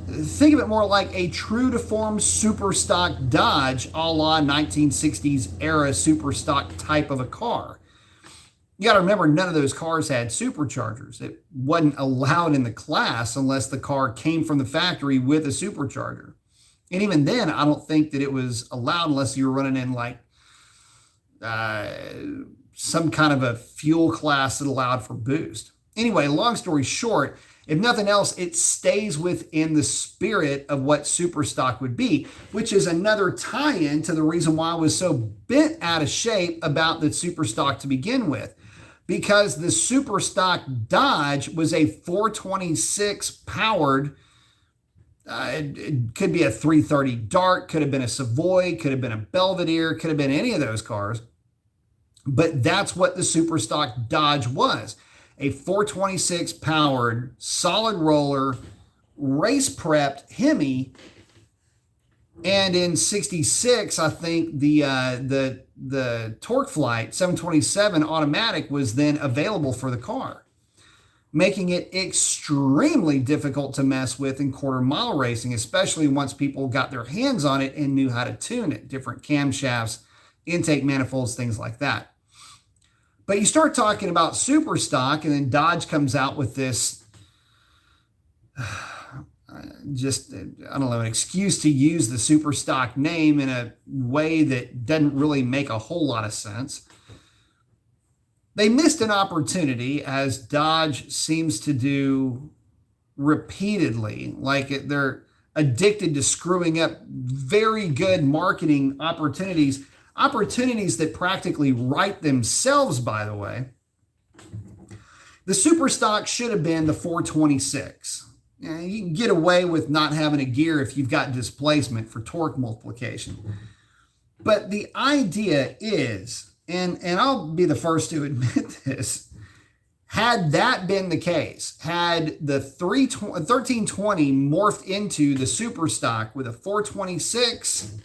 Think of it more like a true to form super stock Dodge, a la 1960s era super stock type of a car. You got to remember, none of those cars had superchargers. It wasn't allowed in the class unless the car came from the factory with a supercharger. And even then, I don't think that it was allowed unless you were running in like some kind of a fuel class that allowed for boost. Anyway, long story short, if nothing else, it stays within the spirit of what super stock would be, which is another tie-in to the reason why I was so bent out of shape about the super stock to begin with. Because the super stock Dodge was a 426 powered, it could be a 330 Dart, could have been a Savoy, could have been a Belvedere, could have been any of those cars. But that's what the super stock Dodge was. A 426 powered, solid roller, race prepped Hemi. And in 66, I think the Torque Flight 727 automatic was then available for the car, making it extremely difficult to mess with in quarter mile racing, especially once people got their hands on it and knew how to tune it, different camshafts, intake manifolds, things like that. But you start talking about super stock, and then Dodge comes out with this I don't know, an excuse to use the super stock name in a way that doesn't really make a whole lot of sense. They missed an opportunity, as Dodge seems to do repeatedly. Like they're addicted to screwing up very good marketing opportunities that practically write themselves, by the way. The super stock should have been the 426. You can get away with not having a gear if you've got displacement for torque multiplication. But the idea is, and I'll be the first to admit this, had that been the case, had the 1320 morphed into the super stock with a 426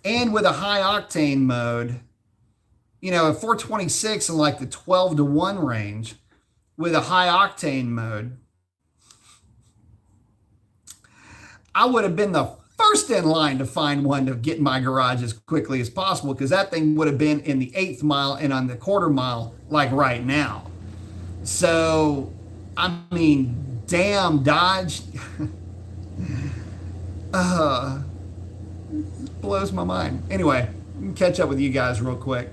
and with a high octane mode, you know, a 426 in like the 12 to 1 range with a high octane mode, I would have been the first in line to find one to get in my garage as quickly as possible, because that thing would have been in the 8th mile and on the quarter mile like right now. So, I mean, damn, Dodge. Blows my mind. Anyway, let me catch up with you guys real quick.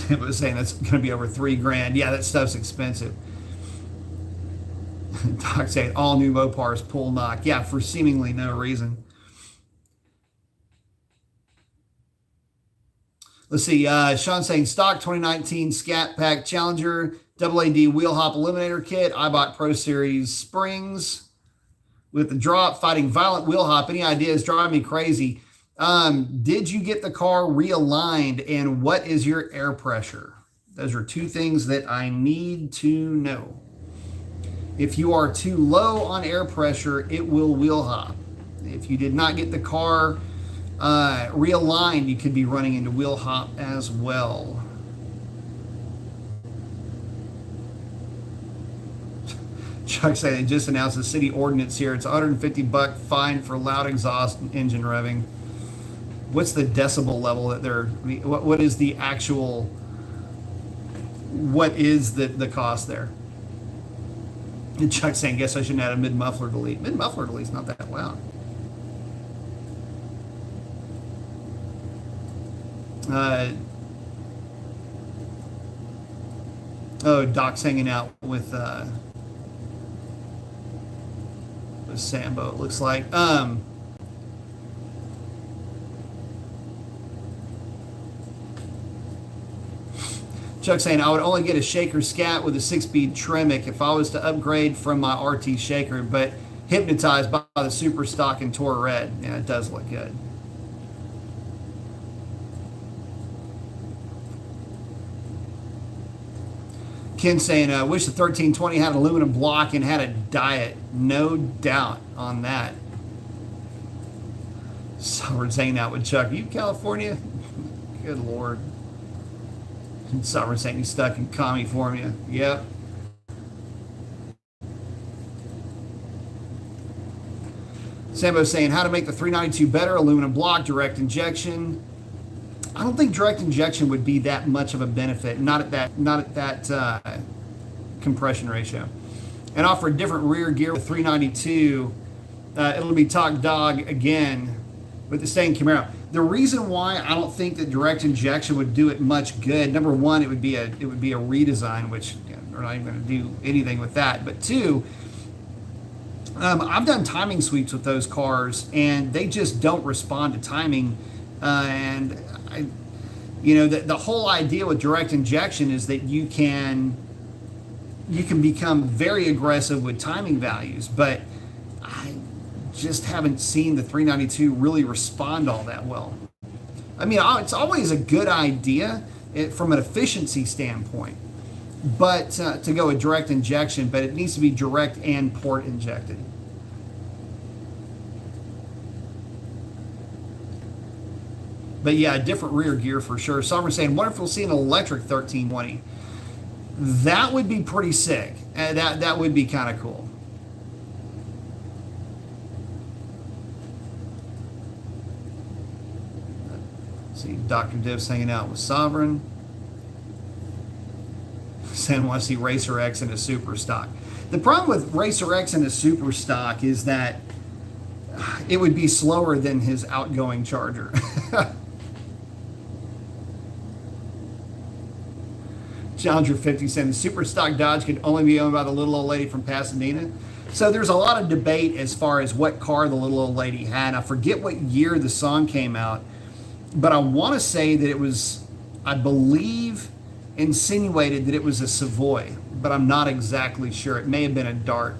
I was saying that's going to be over $3,000. Yeah, that stuff's expensive. Doc saying all new Mopars pull knock. Yeah, for seemingly no reason. Let's see. Sean saying stock 2019 Scat Pack Challenger AAD wheel hop eliminator kit. I bought Pro Series springs with the drop, fighting violent wheel hop. Any ideas? Driving me crazy. Did you get the car realigned, and what is your air pressure? Those are two things that I need to know. If you are too low on air pressure, it will wheel hop. If you did not get the car realigned, you could be running into wheel hop as well. Chuck said they just announced the city ordinance here. It's $150 fine for loud exhaust and engine revving. What's the decibel level that they're, what is the actual, what is the cost there? And Chuck saying, guess I shouldn't add a mid-muffler delete. Mid-muffler delete's not that loud. Oh, Doc's hanging out with Sambo, it looks like. Chuck saying, I would only get a shaker scat with a 6-speed Tremec if I was to upgrade from my RT shaker, but hypnotized by the super stock and Tor Red. Yeah, it does look good. Ken saying, I wish the 1320 had an aluminum block and had a diet. No doubt on that. Sovereign's hanging out with Chuck. Are you California? Good Lord. Sovereign saying he's stuck in California. Yep. Sambo saying, how to make the 392 better, aluminum block, direct injection. I don't think direct injection would be that much of a benefit, not at that compression ratio. And offer a different rear gear with 392. It'll be top dog again with the same Camaro. The reason why I don't think that direct injection would do it much good, number one, it would be a redesign, which we're not even going to do anything with that. But two, I've done timing sweeps with those cars, and they just don't respond to timing. The whole idea with direct injection is that you can become very aggressive with timing values, but I just haven't seen the 392 really respond all that well. I mean, it's always a good idea from an efficiency standpoint, but to go with direct injection, but it needs to be direct and port injected. But yeah, a different rear gear for sure. Sovereign saying, what if we'll see an electric 1320? That would be pretty sick. That would be kind of cool. See, Dr. Div's hanging out with Sovereign. Saying, want to see Racer X in a super stock. The problem with Racer X in a super stock is that it would be slower than his outgoing Charger. Challenger 50 saying the super stock Dodge could only be owned by the little old lady from Pasadena. So there's a lot of debate as far as what car the little old lady had. I forget what year the song came out, but I want to say that it was, I believe, insinuated that it was a Savoy, but I'm not exactly sure. It may have been a Dart.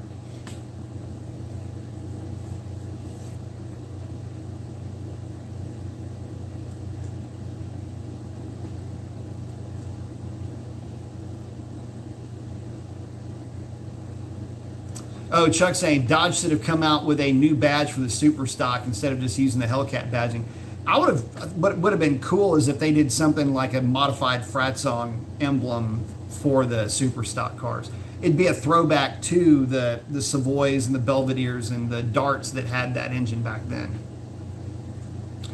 Oh, Chuck saying Dodge should have come out with a new badge for the super stock instead of just using the Hellcat badging. What would have been cool is if they did something like a modified frat song emblem for the super stock cars. It'd be a throwback to the Savoys and the Belvederes and the Darts that had that engine back then.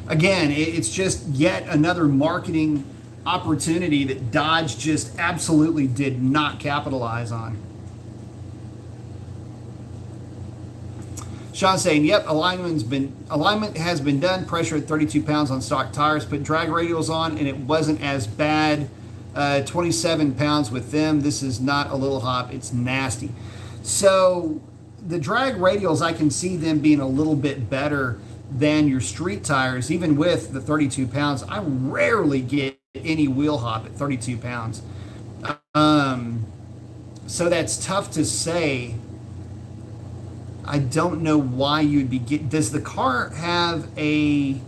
Again, it's just yet another marketing opportunity that Dodge just absolutely did not capitalize on. Sean saying, yep, alignment has been done. Pressure at 32 pounds on stock tires. Put drag radials on, and it wasn't as bad. 27 pounds with them. This is not a little hop. It's nasty. So the drag radials, I can see them being a little bit better than your street tires, even with the 32 pounds. I rarely get any wheel hop at 32 pounds. So that's tough to say. I don't know why you'd be does the car have a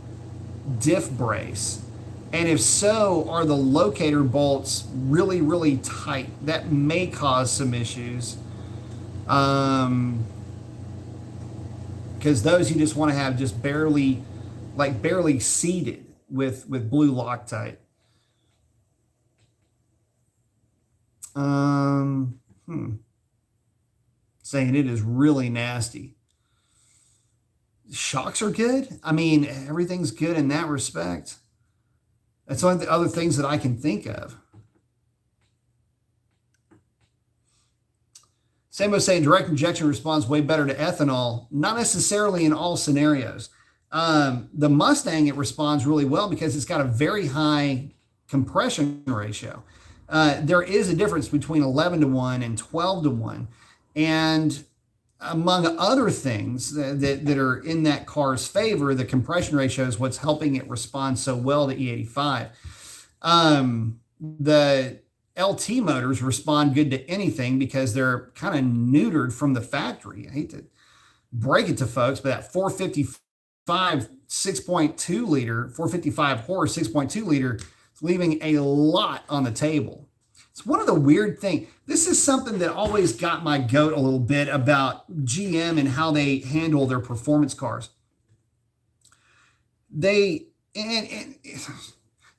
diff brace? And if so, are the locator bolts really, really tight? That may cause some issues. Because those you just want to have just barely seated with blue Loctite. Saying it is really nasty. Shocks are good. I mean, everything's good in that respect. That's one of the other things that I can think of. Sambo saying direct injection responds way better to ethanol. Not necessarily in all scenarios. The Mustang, it responds really well because it's got a very high compression ratio. There is a difference between 11 to 1 and 12 to 1. And among other things that are in that car's favor, the compression ratio is what's helping it respond so well to E85. The LT motors respond good to anything because they're kind of neutered from the factory. I hate to break it to folks, but that 455 6.2 liter, 455 horse 6.2 liter is leaving a lot on the table. It's one of the weird things. This is something that always got my goat a little bit about GM and how they handle their performance cars.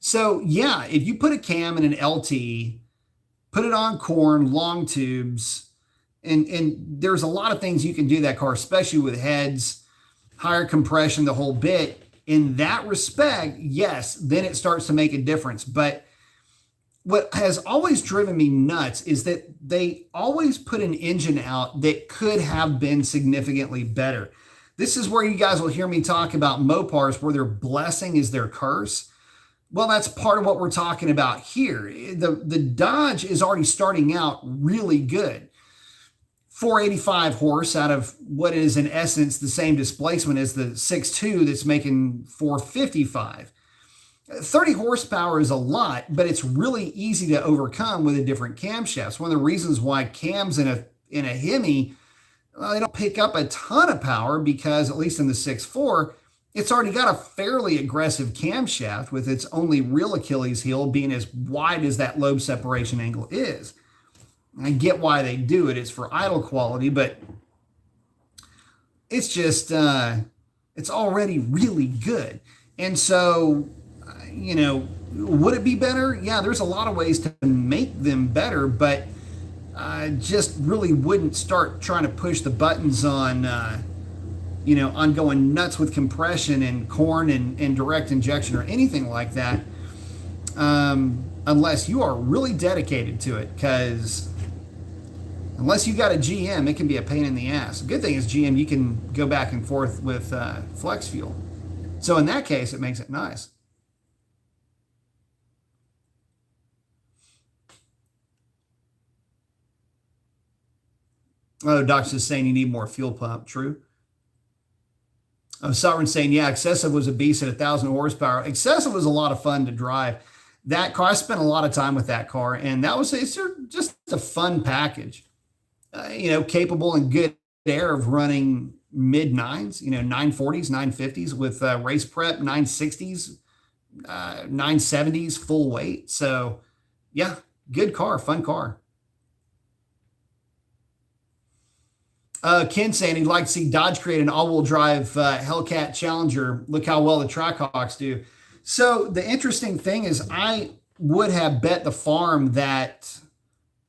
So yeah, if you put a cam in an LT, put it on corn, long tubes, and there's a lot of things you can do that car, especially with heads, higher compression, the whole bit. In that respect, yes, then it starts to make a difference. But what has always driven me nuts is that they always put an engine out that could have been significantly better. This is where you guys will hear me talk about Mopars, where their blessing is their curse. Well, that's part of what we're talking about here. The Dodge is already starting out really good. 485 horse out of what is in essence the same displacement as the 6.2 that's making 455. 30 horsepower is a lot, but it's really easy to overcome with a different camshaft. One of the reasons why cams in a Hemi, they don't pick up a ton of power because, at least in the 6.4, it's already got a fairly aggressive camshaft with its only real Achilles heel being as wide as that lobe separation angle is. I get why they do it. It's for idle quality, but it's just, it's already really good. And so, would it be better? Yeah, there's a lot of ways to make them better, but I just really wouldn't start trying to push the buttons on, on going nuts with compression and corn and direct injection or anything like that, unless you are really dedicated to it, because unless you got a GM, it can be a pain in the ass. The good thing is GM, you can go back and forth with flex fuel. So in that case, it makes it nice. Oh, Doc's just saying you need more fuel pump. True. Oh, Sovereign saying, yeah, Excessive was a beast at 1,000 horsepower. Excessive was a lot of fun to drive. That car, I spent a lot of time with that car, and it's just a fun package. Capable and good air of running mid nines, 940s, 950s with race prep, 960s, 970s, full weight. So yeah, good car, fun car. Ken saying he'd like to see Dodge create an all-wheel drive Hellcat Challenger. Look how well the Trackhawks do. So the interesting thing is I would have bet the farm that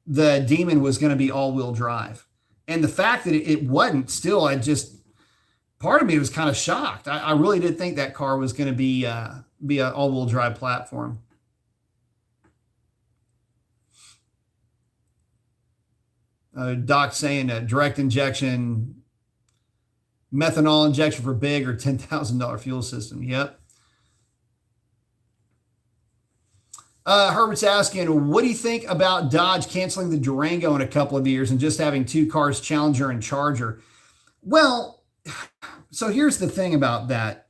the Demon was going to be all-wheel drive. And the fact that it wasn't, still, part of me was kind of shocked. I really did think that car was going to be an all-wheel drive platform. Doc saying direct injection, methanol injection for big or $10,000 fuel system. Yep. Herbert's asking, what do you think about Dodge canceling the Durango in a couple of years and just having two cars, Challenger and Charger? Well, so here's the thing about that.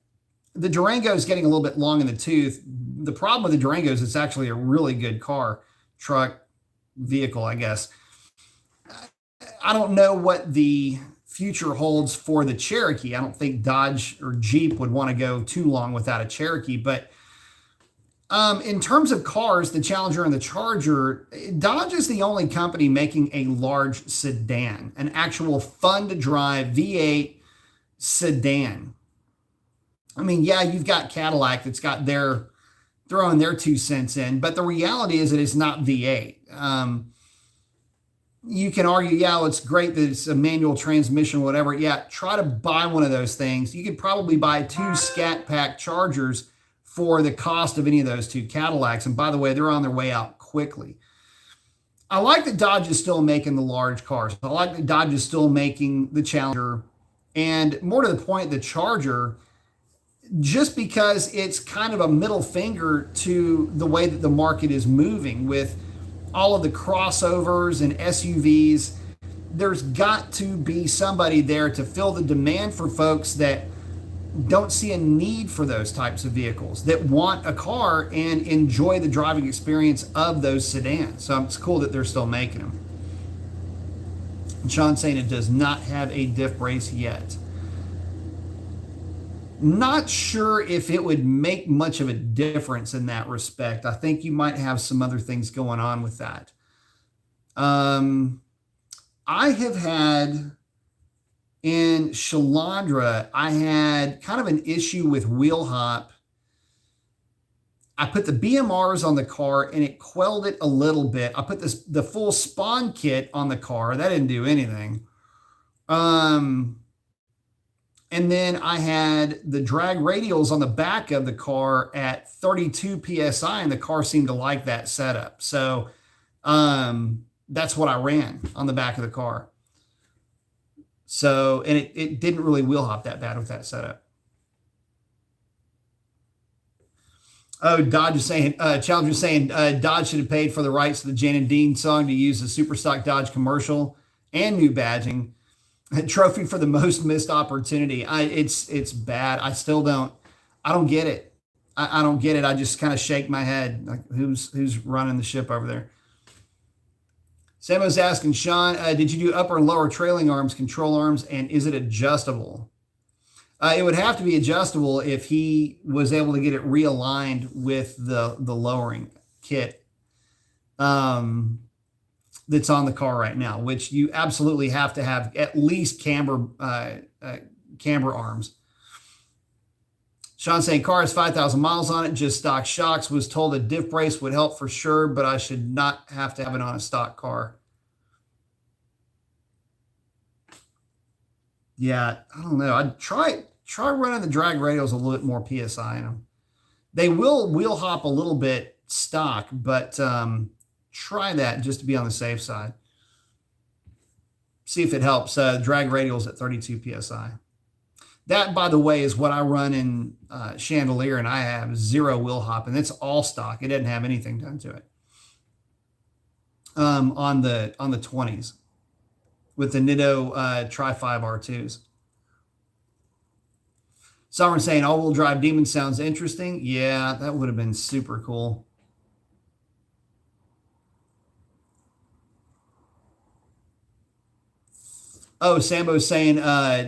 The Durango is getting a little bit long in the tooth. The problem with the Durango is it's actually a really good car, truck, vehicle, I guess. I don't know what the future holds for the Cherokee. I don't think Dodge or Jeep would want to go too long without a Cherokee, but in terms of cars, the Challenger and the Charger, Dodge is the only company making a large sedan, an actual fun-to-drive V8 sedan. I mean, yeah, you've got Cadillac that's got throwing their 2 cents in, but the reality is that it's not V8. You can argue, yeah, well, it's great that it's a manual transmission, whatever. Yeah, try to buy one of those things. You could probably buy 2 Scat Pack Chargers for the cost of any of those 2 Cadillacs. And by the way, they're on their way out quickly. I like that Dodge is still making the large cars. I like that Dodge is still making the Challenger, and more to the point, the Charger, just because it's kind of a middle finger to the way that the market is moving with all of the crossovers and SUVs. There's got to be somebody there to fill the demand for folks that don't see a need for those types of vehicles, that want a car and enjoy the driving experience of those sedans. So it's cool that they're still making them. And Sean's saying it does not have a diff brace yet. Not sure if it would make much of a difference in that respect. I think you might have some other things going on with that. I have had in Shalandra, I had kind of an issue with wheel hop. I put the BMRs on the car and it quelled it a little bit. I put the full spawn kit on the car. That didn't do anything. And then I had the drag radials on the back of the car at 32 PSI, and the car seemed to like that setup. So that's what I ran on the back of the car. So, and it didn't really wheel hop that bad with that setup. Oh, Dodge is saying, Challenger is saying, Dodge should have paid for the rights to the Jan and Dean song to use the Super Stock Dodge commercial and new badging. A trophy for the most missed opportunity. It's bad. I don't get it. I don't get it. I just kind of shake my head. Like, who's running the ship over there? Samo's asking, Sean, did you do upper and lower trailing arms, control arms, and is it adjustable? It would have to be adjustable if he was able to get it realigned with the lowering kit that's on the car right now, which you absolutely have to have at least camber arms. Sean saying, car has 5,000 miles on it, just stock shocks. Was told a diff brace would help for sure, but I should not have to have it on a stock car. Yeah, I don't know. I'd try running the drag radials a little bit more PSI in them. They will wheel hop a little bit stock, but try that just to be on the safe side. See if it helps. Drag radials at 32 PSI. That, by the way, is what I run in Chandelier, and I have zero wheel hop, and it's all stock. It doesn't have anything done to it. On the 20s with the Nitto Tri-5 R2s. Someone saying all-wheel drive Demon sounds interesting. Yeah, that would have been super cool. Oh, Sambo's saying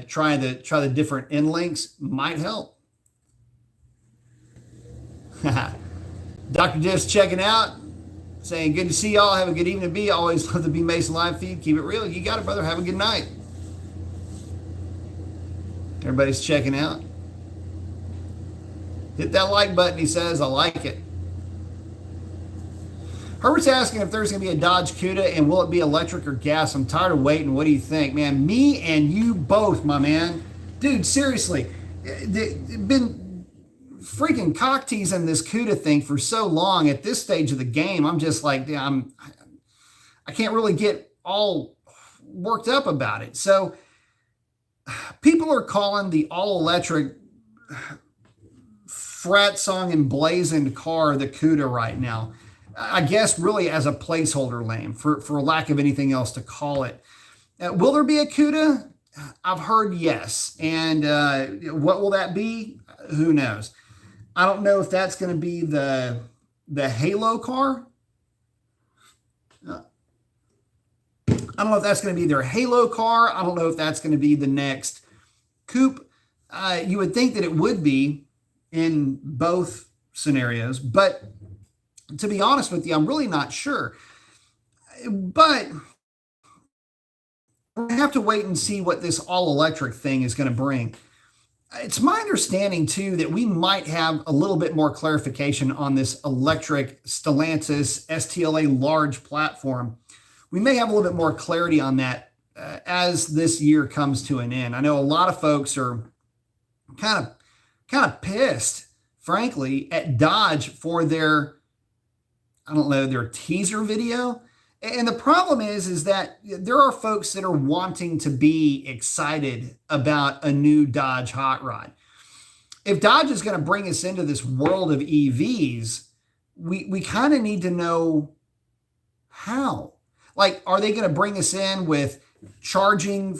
try the different end links might help. Dr. Jeff's checking out, saying good to see y'all. Have a good evening, B. Always love the B Mason live feed. Keep it real. You got it, brother. Have a good night. Everybody's checking out. Hit that like button, he says. I like it. Herbert's asking if there's going to be a Dodge Cuda and will it be electric or gas? I'm tired of waiting. What do you think? Man, me and you both, my man. Dude, seriously. Been freaking cock teasing this Cuda thing for so long. At this stage of the game, I'm just like, I can't really get all worked up about it. So people are calling the all-electric frat song emblazoned car the Cuda right now. I guess really as a placeholder name for lack of anything else to call it. Will there be a Cuda? I've heard yes. And what will that be? Who knows? I don't know if that's going to be the Halo car. I don't know if that's going to be their Halo car. I don't know if that's going to be the next coupe. You would think that it would be in both scenarios, but to be honest with you, I'm really not sure. But we have to wait and see what this all-electric thing is going to bring. It's my understanding, too, that we might have a little bit more clarification on this electric Stellantis STLA large platform. We may have a little bit more clarity on that as this year comes to an end. I know a lot of folks are kind of pissed, frankly, at Dodge for their teaser video. And the problem is that there are folks that are wanting to be excited about a new Dodge hot rod. If Dodge is going to bring us into this world of EVs, we kind of need to know how. Like, are they going to bring us in with charging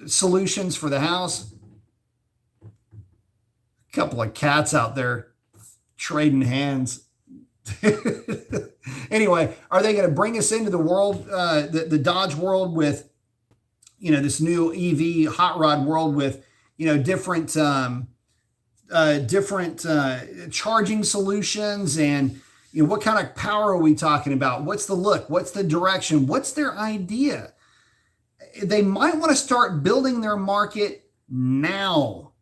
solutions for the house? A couple of cats out there trading hands. Anyway, are they going to bring us into the world, the Dodge world with, this new EV hot rod world with, different charging solutions, and what kind of power are we talking about? What's the look? What's the direction? What's their idea? They might want to start building their market now,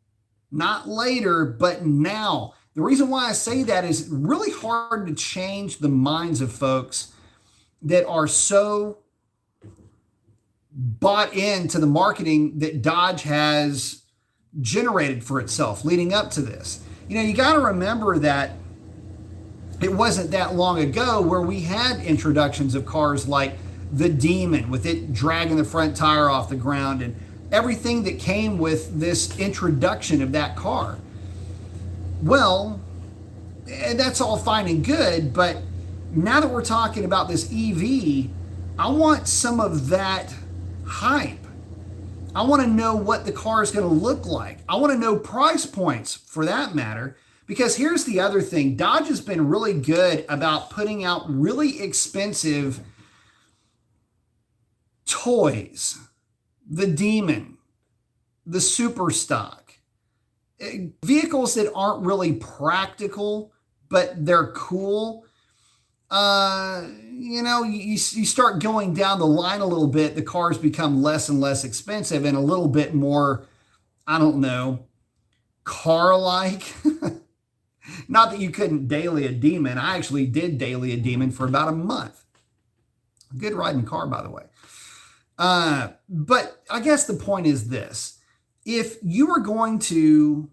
not later, but now. The reason why I say that is really hard to change the minds of folks that are so bought into the marketing that Dodge has generated for itself leading up to this. You got to remember that it wasn't that long ago where we had introductions of cars like the Demon, with it dragging the front tire off the ground and everything that came with this introduction of that car. Well, that's all fine and good, but now that we're talking about this EV, I want some of that hype. I want to know what the car is going to look like. I want to know price points, for that matter, because here's the other thing. Dodge has been really good about putting out really expensive toys. The Demon, the Super Stock, vehicles that aren't really practical, but they're cool. You start going down the line a little bit, the cars become less and less expensive and a little bit more, I don't know, car-like. Not that you couldn't daily a Demon. I actually did daily a Demon for about a month. Good riding car, by the way. But I guess the point is this. If you are going to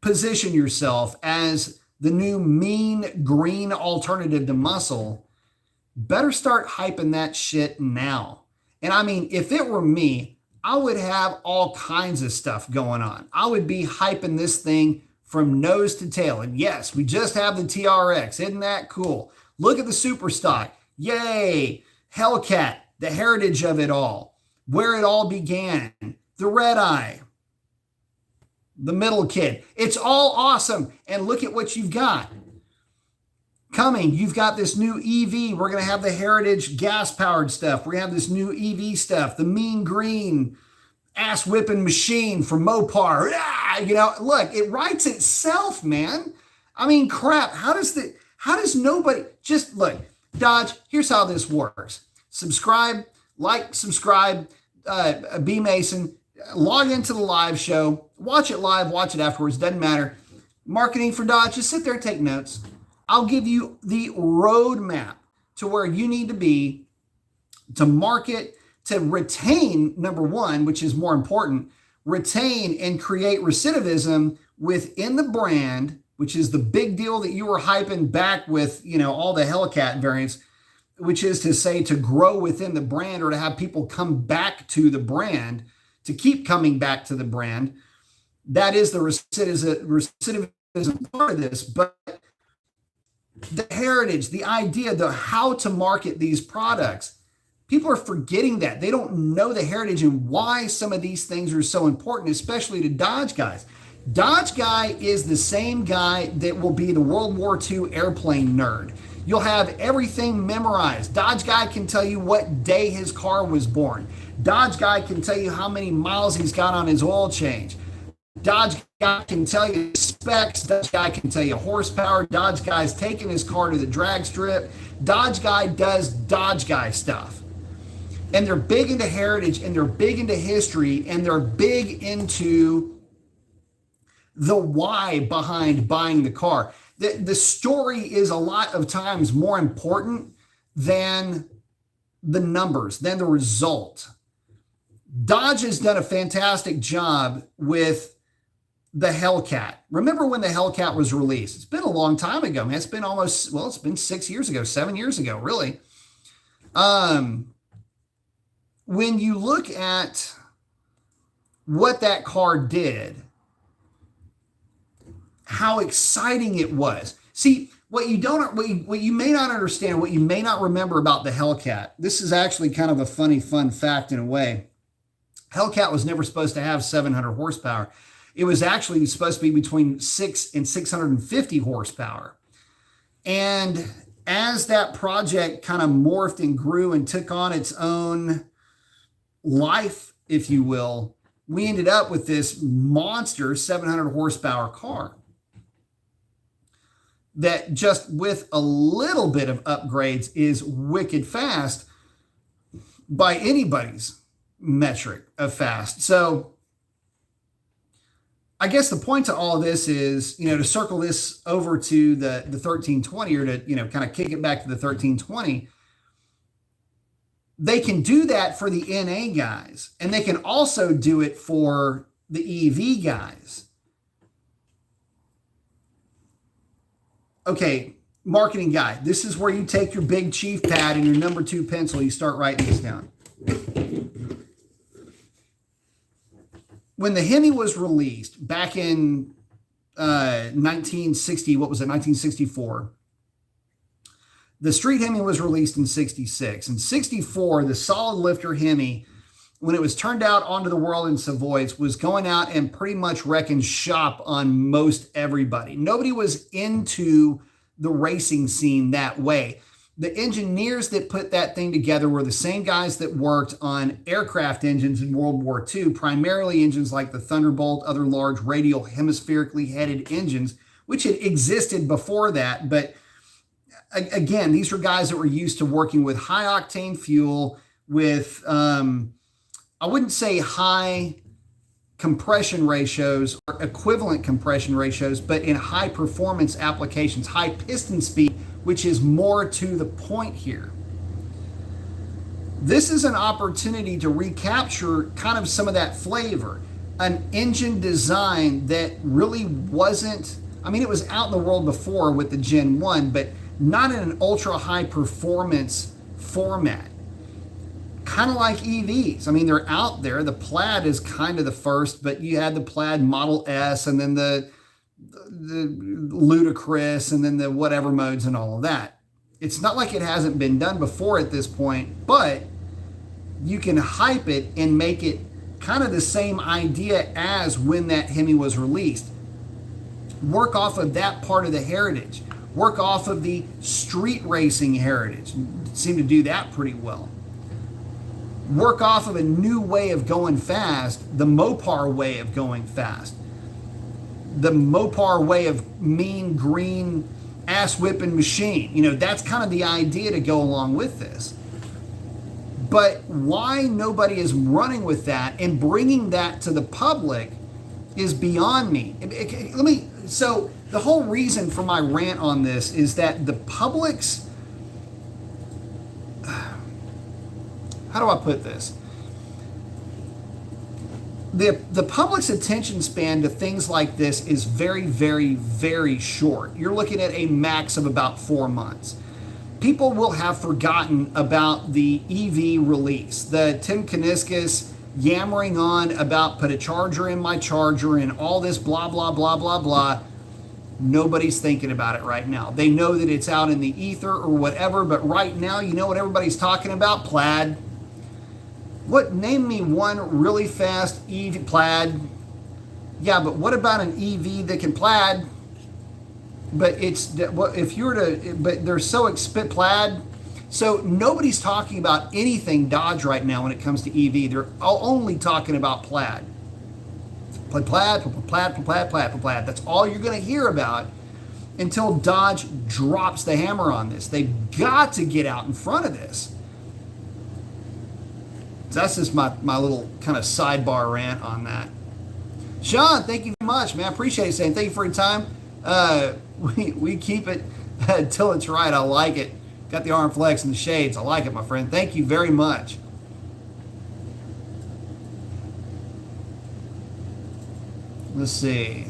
position yourself as the new mean green alternative to muscle, better start hyping that shit now. And I mean, if it were me, I would have all kinds of stuff going on. I would be hyping this thing from nose to tail. And yes, we just have the TRX. Isn't that cool? Look at the Super Stock. Yay! Hellcat, the heritage of it all, where it all began, the red eye, the middle kid. It's all awesome. And look at what you've got coming. You've got this new EV. We're going to have the heritage gas-powered stuff. We're going to have this new EV stuff, the mean green ass-whipping machine from Mopar. Look, it writes itself, man. I mean, crap. How does nobody, just look, Dodge, here's how this works. Subscribe, B Mason, log into the live show, watch it live, watch it afterwards, doesn't matter. Marketing for Dodge, just sit there, take notes. I'll give you the roadmap to where you need to be to market, to retain, number one, which is more important, retain and create recidivism within the brand, which is the big deal that you were hyping back with, all the Hellcat variants, which is to say to grow within the brand or to have people come back to the brand, to keep coming back to the brand. That is the recidivism part of this. But the heritage, the idea, the how to market these products, people are forgetting that. They don't know the heritage and why some of these things are so important, especially to Dodge guys. Dodge guy is the same guy that will be the World War II airplane nerd. You'll have everything memorized. Dodge guy can tell you what day his car was born. Dodge guy can tell you how many miles he's got on his oil change. Dodge guy can tell you specs. Dodge guy can tell you horsepower. Dodge guy's taking his car to the drag strip. Dodge guy does Dodge guy stuff. And they're big into heritage, and they're big into history, and they're big into the why behind buying the car. The story is a lot of times more important than the numbers, than the result. Dodge has done a fantastic job with the Hellcat. Remember when the Hellcat was released? It's been a long time ago, man. It's been almost, well, it's been 6 years ago, 7 years ago, really. When you look at what that car did, how exciting it was. See, what you may not understand, what you may not remember about the Hellcat, this is actually kind of a funny, fun fact in a way. Hellcat was never supposed to have 700 horsepower. It was actually supposed to be between 6 and 650 horsepower. And as that project kind of morphed and grew and took on its own life, if you will, we ended up with this monster 700 horsepower car that just with a little bit of upgrades is wicked fast by anybody's metric of fast. So I guess the point to all of this is, to circle this over to the 1320, or to, kind of kick it back to the 1320. They can do that for the NA guys, and they can also do it for the EV guys. Okay, marketing guy, this is where you take your big chief pad and your number 2 pencil, you start writing this down. When the Hemi was released back in 1964, the street Hemi was released in 66. In 64, the solid lifter Hemi, when it was turned out onto the world in Savoys, was going out and pretty much wrecking shop on most everybody. Nobody was into the racing scene that way. The engineers that put that thing together were the same guys that worked on aircraft engines in World War II, primarily engines like the Thunderbolt, other large radial hemispherically headed engines, which had existed before that. But again, these were guys that were used to working with high octane fuel with, I wouldn't say high compression ratios or equivalent compression ratios, but in high performance applications, high piston speed, which is more to the point here. This is an opportunity to recapture kind of some of that flavor. An engine design that really wasn't, it was out in the world before with the Gen 1, but not in an ultra high performance format. Kind of like EVs. They're out there. The Plaid is kind of the first, but you had the Plaid Model S, and then the ludicrous, and then the whatever modes and all of that. It's not like it hasn't been done before at this point, but you can hype it and make it kind of the same idea as when that Hemi was released. Work off of that part of the heritage. Work off of the street racing heritage. Seem to do that pretty well. Work off of a new way of going fast, the Mopar way of going fast. The Mopar way of mean green ass whipping machine. That's kind of the idea to go along with this. But why nobody is running with that and bringing that to the public is beyond me. So the whole reason for my rant on this is that the public's, how do I put this? The public's attention span to things like this is very, very, very short. You're looking at a max of about 4 months. People will have forgotten about the EV release. The Tim Kuniskis yammering on about put a charger in my charger and all this blah, blah, blah, blah, blah. Nobody's thinking about it right now. They know that it's out in the ether or whatever, but right now, you know what everybody's talking about? Plaid. Name me one really fast EV Plaid. Yeah, but what about an EV that can Plaid? But but they're so expensive, Plaid. So nobody's talking about anything Dodge right now when it comes to EV. They're only talking about Plaid. Plaid. That's all you're going to hear about until Dodge drops the hammer on this. They've got to get out in front of this. So that's just my little kind of sidebar rant on that. Sean, thank you very much, man. I appreciate it, saying thank you for your time. We keep it until it's right. I like it. Got the arm flex and the shades. I like it, my friend. Thank you very much. Let's see.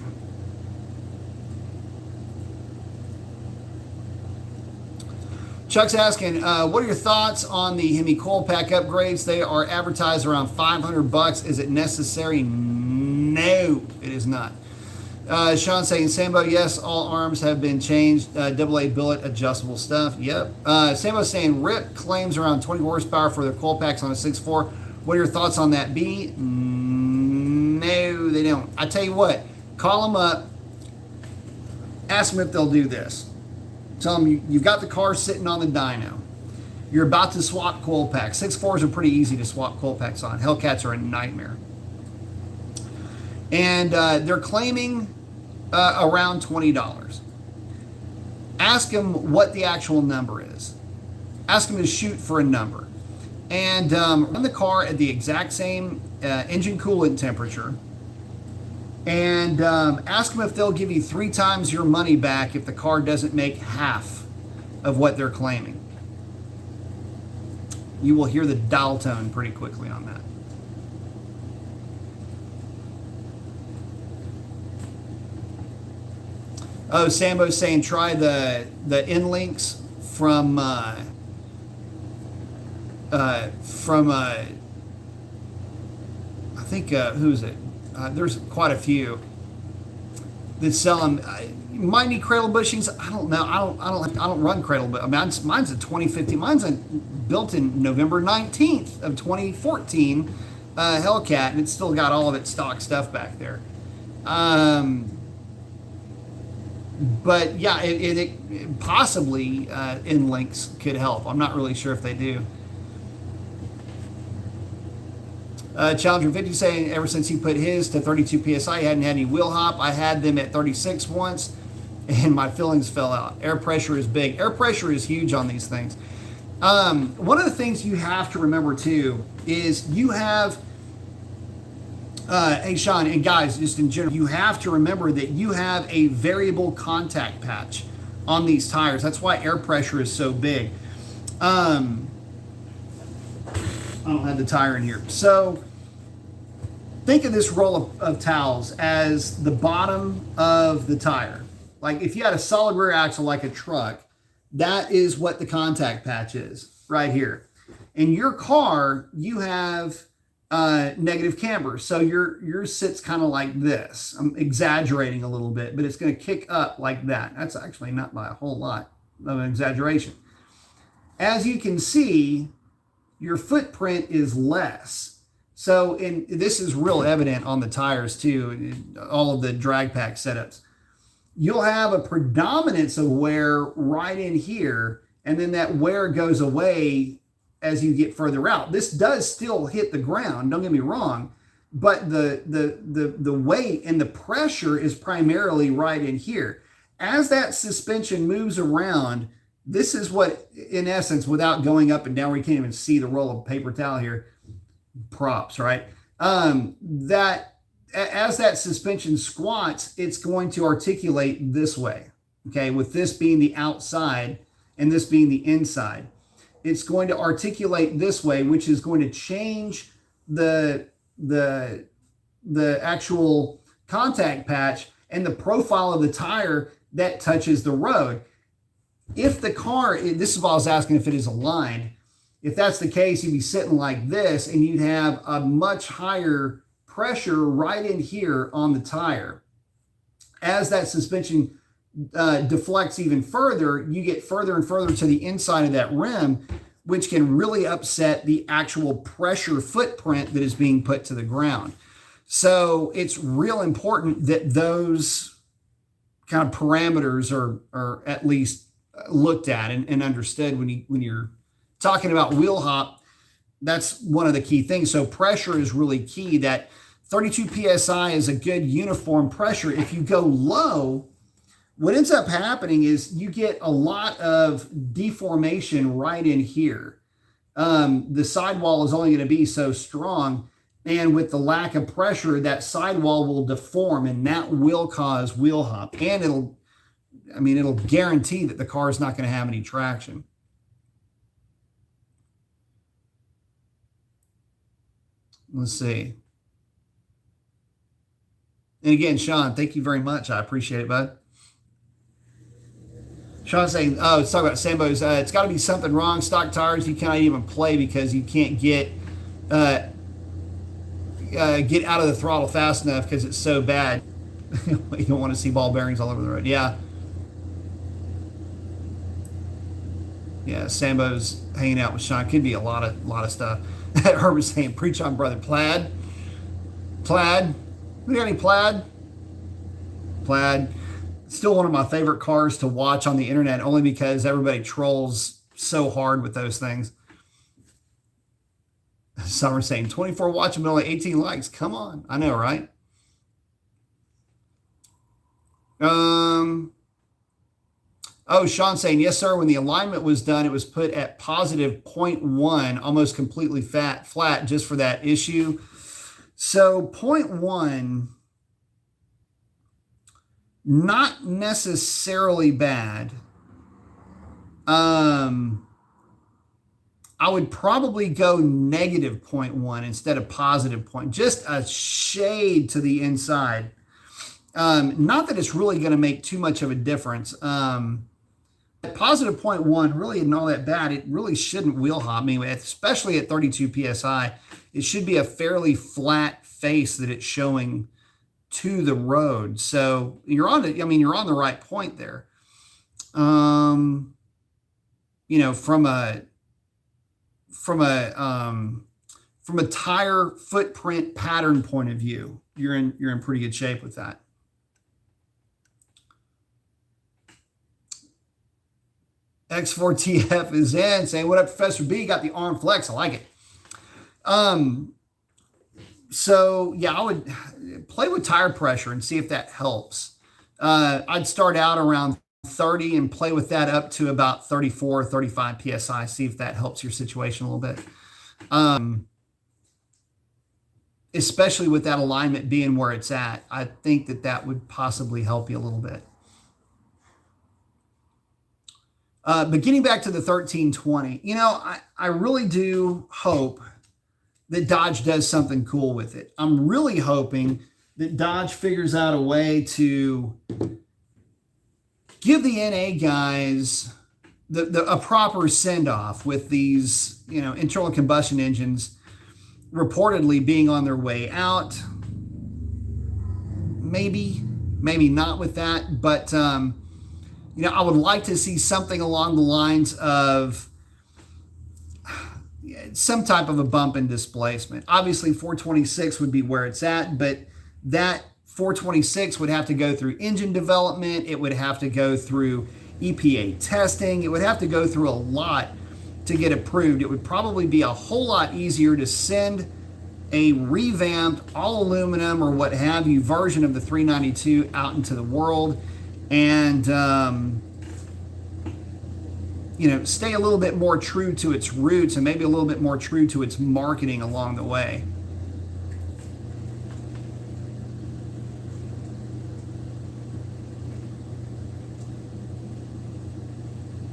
Chuck's asking, what are your thoughts on the Hemi coil pack upgrades? They are advertised around $500. Is it necessary? No, it is not. Sean saying, Sambo, yes, all arms have been changed. AA billet adjustable stuff. Yep. Sambo saying, RIP claims around 20 horsepower for their coil packs on a 6.4. What are your thoughts on that, B? No, they don't. I tell you what, call them up, ask them if they'll do this. Tell them you've got the car sitting on the dyno. You're about to swap coil packs. 6.4s are pretty easy to swap coil packs on. Hellcats are a nightmare. And they're claiming around $20. Ask them what the actual number is. Ask them to shoot for a number. And run the car at the exact same engine coolant temperature. And ask them if they'll give you 3 times your money back if the car doesn't make half of what they're claiming. You will hear the dial tone pretty quickly on that. Oh, Sambo's saying try the end links from I think who is it? There's quite a few that sell them. You might need cradle bushings. I don't know. I don't run cradle, but mine's a 2015. Mine's built in November 19th of 2014 Hellcat, and it's still got all of its stock stuff back there. But yeah, it possibly end links could help. I'm not really sure if they do. Challenger 50 saying ever since he put his to 32 PSI, he hadn't had any wheel hop. I had them at 36 once, and my fillings fell out. Air pressure is big. Air pressure is huge on these things. One of the things you have to remember too is you have, hey Sean, and guys, just in general, you have to remember that you have a variable contact patch on these tires. That's why air pressure is so big. I don't have the tire in here. So think of this roll of towels as the bottom of the tire. Like if you had a solid rear axle like a truck, that is what the contact patch is right here. In your car, you have negative camber. So yours sits kind of like this. I'm exaggerating a little bit, but it's going to kick up like that. That's actually not by a whole lot of an exaggeration. As you can see, your footprint is less. So, and this is real evident on the tires too, all of the drag pack setups. You'll have a predominance of wear right in here, and then that wear goes away as you get further out. This does still hit the ground, don't get me wrong, but the weight and the pressure is primarily right in here. As that suspension moves around, this is what, in essence, without going up and down, where you can't even see the roll of paper towel here, props, right? That as that suspension squats, it's going to articulate this way, okay? With this being the outside and this being the inside. It's going to articulate this way, which is going to change the actual contact patch and the profile of the tire that touches the road. If the car, this is what I was asking, if it is aligned, if that's the case, you'd be sitting like this and you'd have a much higher pressure right in here on the tire. As that suspension deflects even further, you get further and further to the inside of that rim, which can really upset the actual pressure footprint that is being put to the ground. So it's real important that those kind of parameters are at least looked at and understood when you're talking about wheel hop. That's one of the key things. So pressure is really key. That 32 PSI is a good uniform pressure. If you go low, what ends up happening is you get a lot of deformation right in here. The sidewall is only going to be so strong, and with the lack of pressure, that sidewall will deform, and that will cause wheel hop. And it'll guarantee that the car is not going to have any traction. Let's see. And again, Sean, thank you very much. I appreciate it, bud. Sean's saying, oh, it's talking about Sambo's. It's got to be something wrong. Stock tires, you cannot even play because you can't get out of the throttle fast enough because it's so bad. You don't want to see ball bearings all over the road. Yeah. Yeah, Sambo's hanging out with Sean. Could be a lot of stuff. Herb was saying, preach on, brother. Plaid. We got any plaid? Plaid. Still one of my favorite cars to watch on the internet, only because everybody trolls so hard with those things. Summer saying 24 watching, but only 18 likes. Come on. I know, right? Oh, Sean saying, yes, sir. When the alignment was done, it was put at positive 0.1, almost completely flat just for that issue. So 0.1, not necessarily bad. I would probably go negative 0.1 instead of positive 0.1, just a shade to the inside. Not that it's really going to make too much of a difference. Positive 0.1 really isn't all that bad. It really shouldn't wheel hop me, especially at 32 PSI. It should be a fairly flat face that it's showing to the road. So you're on it. I mean, you're on the right point there. You know, from a tire footprint pattern point of view, you're in pretty good shape with that. X4TF is in saying, what up, Professor B? Got the arm flex. I like it. So yeah, I would play with tire pressure and see if that helps. I'd start out around 30 and play with that up to about 34, 35 PSI. See if that helps your situation a little bit. Especially with that alignment being where it's at. I think that would possibly help you a little bit. But getting back to the 1320, you know, I really do hope that Dodge does something cool with it. I'm really hoping that Dodge figures out a way to give the NA guys a proper send-off with these, you know, internal combustion engines reportedly being on their way out. Maybe not with that, but you know, I would like to see something along the lines of some type of a bump in displacement. Obviously, 426 would be where it's at, but that 426 would have to go through engine development. It would have to go through EPA testing. It would have to go through a lot to get approved. It would probably be a whole lot easier to send a revamped all aluminum or what have you version of the 392 out into the world and you know, stay a little bit more true to its roots and maybe a little bit more true to its marketing along the way.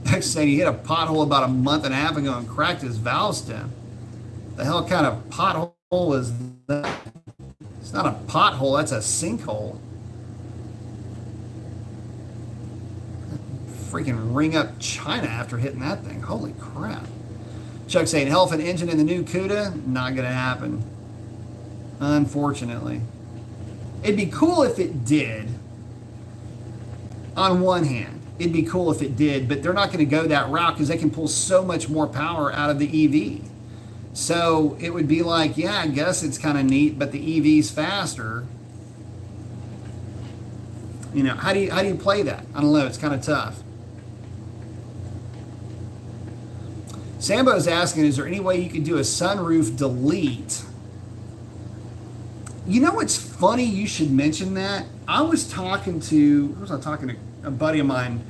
X saying he hit a pothole about a month and a half ago and cracked his valve stem. The hell kind of pothole is that? It's not a pothole, that's a sinkhole. Freaking ring up China after hitting that thing. Holy crap. Chuck saying, hell of an engine in the new CUDA? Not going to happen. Unfortunately. It'd be cool if it did. On one hand, it'd be cool if it did, but they're not going to go that route because they can pull so much more power out of the EV. So it would be like, yeah, I guess it's kind of neat, but the EV's faster. You know, how do you play that? I don't know. It's kind of tough. Sambo's asking, is there any way you could do a sunroof delete? You know what's funny? You should mention that. I was talking to a buddy of mine.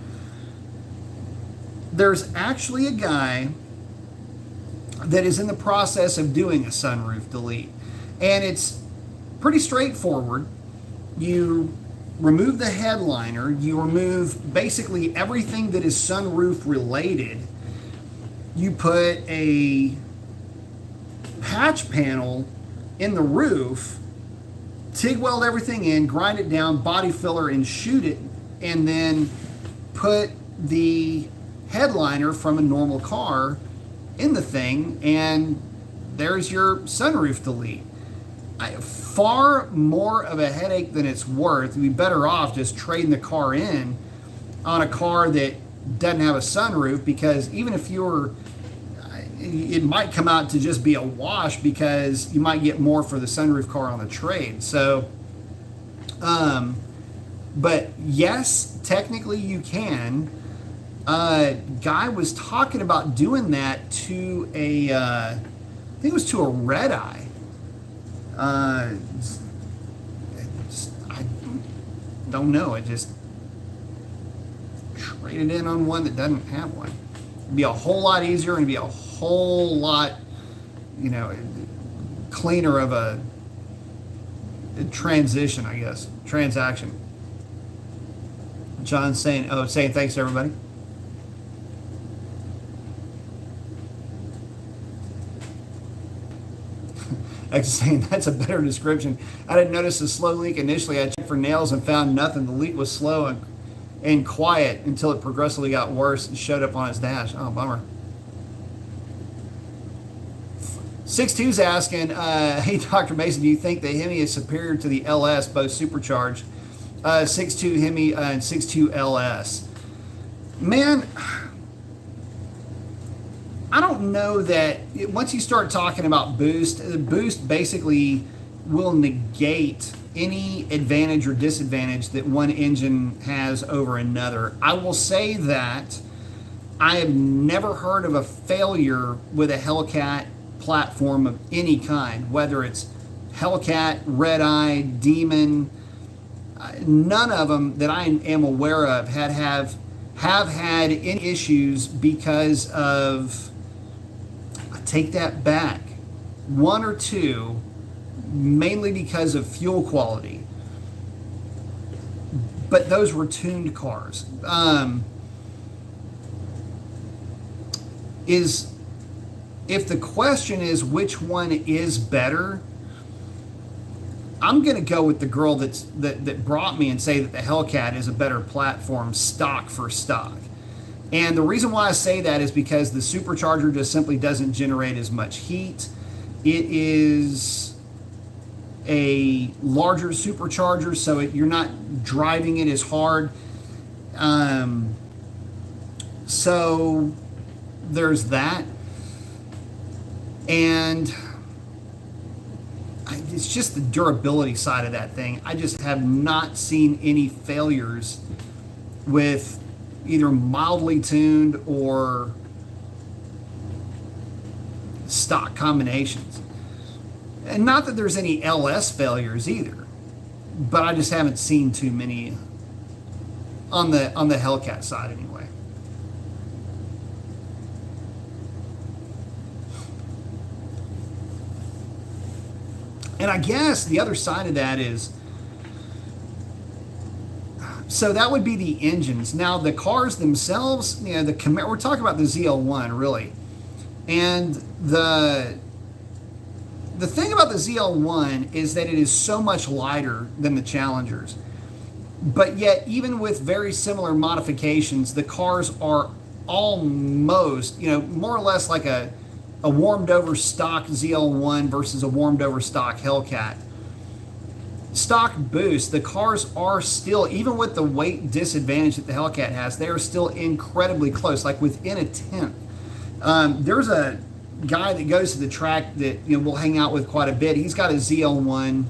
There's actually a guy that is in the process of doing a sunroof delete. And it's pretty straightforward. You remove the headliner, you remove basically everything that is sunroof related. You put a patch panel in the roof, TIG weld everything in, grind it down, body filler and shoot it, and then put the headliner from a normal car in the thing, and there's your sunroof delete. Far more of a headache than it's worth. You'd be better off just trading the car in on a car that doesn't have a sunroof, because even if it might come out to just be a wash, because you might get more for the sunroof car on the trade. So, but yes, technically you can. Guy was talking about doing that to I think it was to a red eye. I don't know. I just traded in on one that doesn't have one. It'd be a whole lot easier, and it'd be a whole lot, cleaner of a transition, I guess. Transaction. John's saying thanks to everybody. Saying that's a better description. I didn't notice the slow leak initially. I checked for nails and found nothing. The leak was slow and quiet until it progressively got worse and showed up on his dash. Oh, bummer. 6.2's asking, hey, Dr. Mason, do you think the Hemi is superior to the LS, both supercharged? 6.2 Hemi and 6.2 LS. Man, I don't know that once you start talking about boost, the boost basically will negate any advantage or disadvantage that one engine has over another. I will say that I have never heard of a failure with a Hellcat platform of any kind, whether it's Hellcat, Red Eye, Demon. None of them that I am aware of have had any issues because of, I take that back, one or two, mainly because of fuel quality. But those were tuned cars. If the question is which one is better, I'm going to go with the girl that brought me and say that the Hellcat is a better platform stock for stock. And the reason why I say that is because the supercharger just simply doesn't generate as much heat. It is a larger supercharger, so you're not driving it as hard. So there's that. And it's just the durability side of that thing. I just have not seen any failures with either mildly tuned or stock combinations. And not that there's any LS failures either, but I just haven't seen too many on the Hellcat side anyway. And I guess the other side of that is, so that would be the engines. Now the cars themselves, we're talking about the ZL1 really. And the thing about the ZL1 is that it is so much lighter than the Challengers. But yet, even with very similar modifications, the cars are almost, more or less like a warmed over stock ZL1 versus a warmed over stock Hellcat. Stock boost, the cars are still, even with the weight disadvantage that the Hellcat has, they are still incredibly close, like within a tenth. There's a guy that goes to the track that we'll hang out with quite a bit. He's got a ZL1,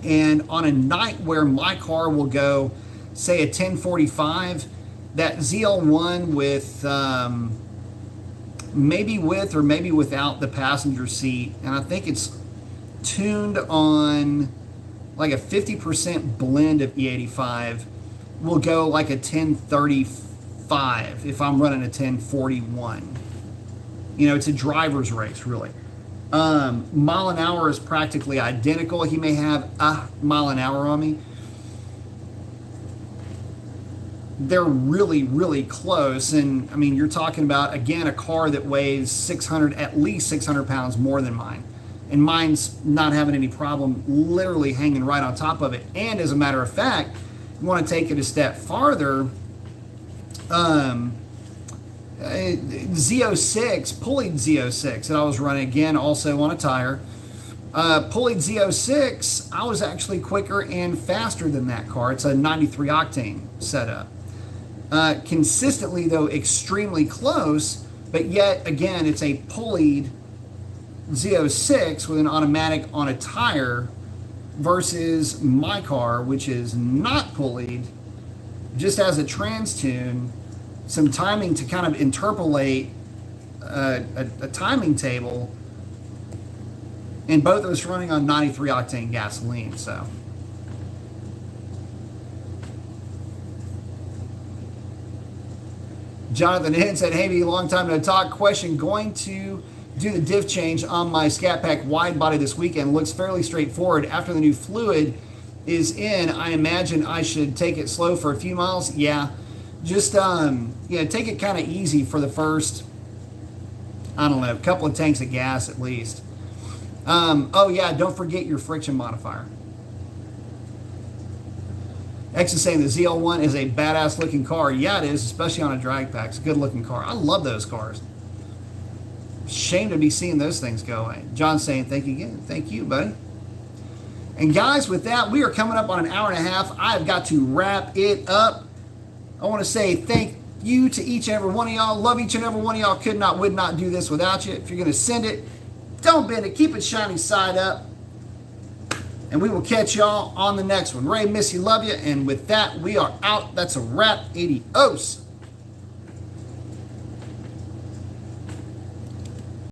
and on a night where my car will go, say a 1045, that ZL1 with maybe with or maybe without the passenger seat, and I think it's tuned on like a 50% blend of E85, will go like a 1035 if I'm running a 1041. It's a driver's race, really. Mile an hour is practically identical. He may have a mile an hour on me. They're really, really close. And I mean, you're talking about, again, a car that weighs at least 600 pounds more than mine. And mine's not having any problem literally hanging right on top of it. And as a matter of fact, you want to take it a step farther, Z06, pulleyed Z06 that I was running, again, also on a tire. Pulleyed Z06, I was actually quicker and faster than that car. It's a 93 octane setup. Consistently, though, extremely close, but yet, again, it's a pulleyed Z06 with an automatic on a tire versus my car, which is not pulleyed, just has a trans tune, some timing to kind of interpolate a timing table, and both of us running on 93 octane gasoline. So Jonathan Hinn said, hey, long time no talk. Question, going to do the diff change on my Scat Pack wide body this weekend. Looks fairly straightforward. After the new fluid is in, I imagine I should take it slow for a few miles. Yeah, just take it kind of easy for the first, I don't know, a couple of tanks of gas at least. Oh yeah, don't forget your friction modifier. X is saying the ZL1 is a badass looking car. Yeah, it is, especially on a drag pack. It's a good looking car. I love those cars. Shame to be seeing those things go away. John's saying thank you again. Thank you, buddy. And guys, with that, we are coming up on an hour and a half. I've got to wrap it up. I want to say thank you to each and every one of y'all. Love each and every one of y'all. Could not, would not do this without you. If you're going to send it, don't bend it. Keep it shiny side up. And we will catch y'all on the next one. Ray, miss you, love you. And with that, we are out. That's a wrap. Adios.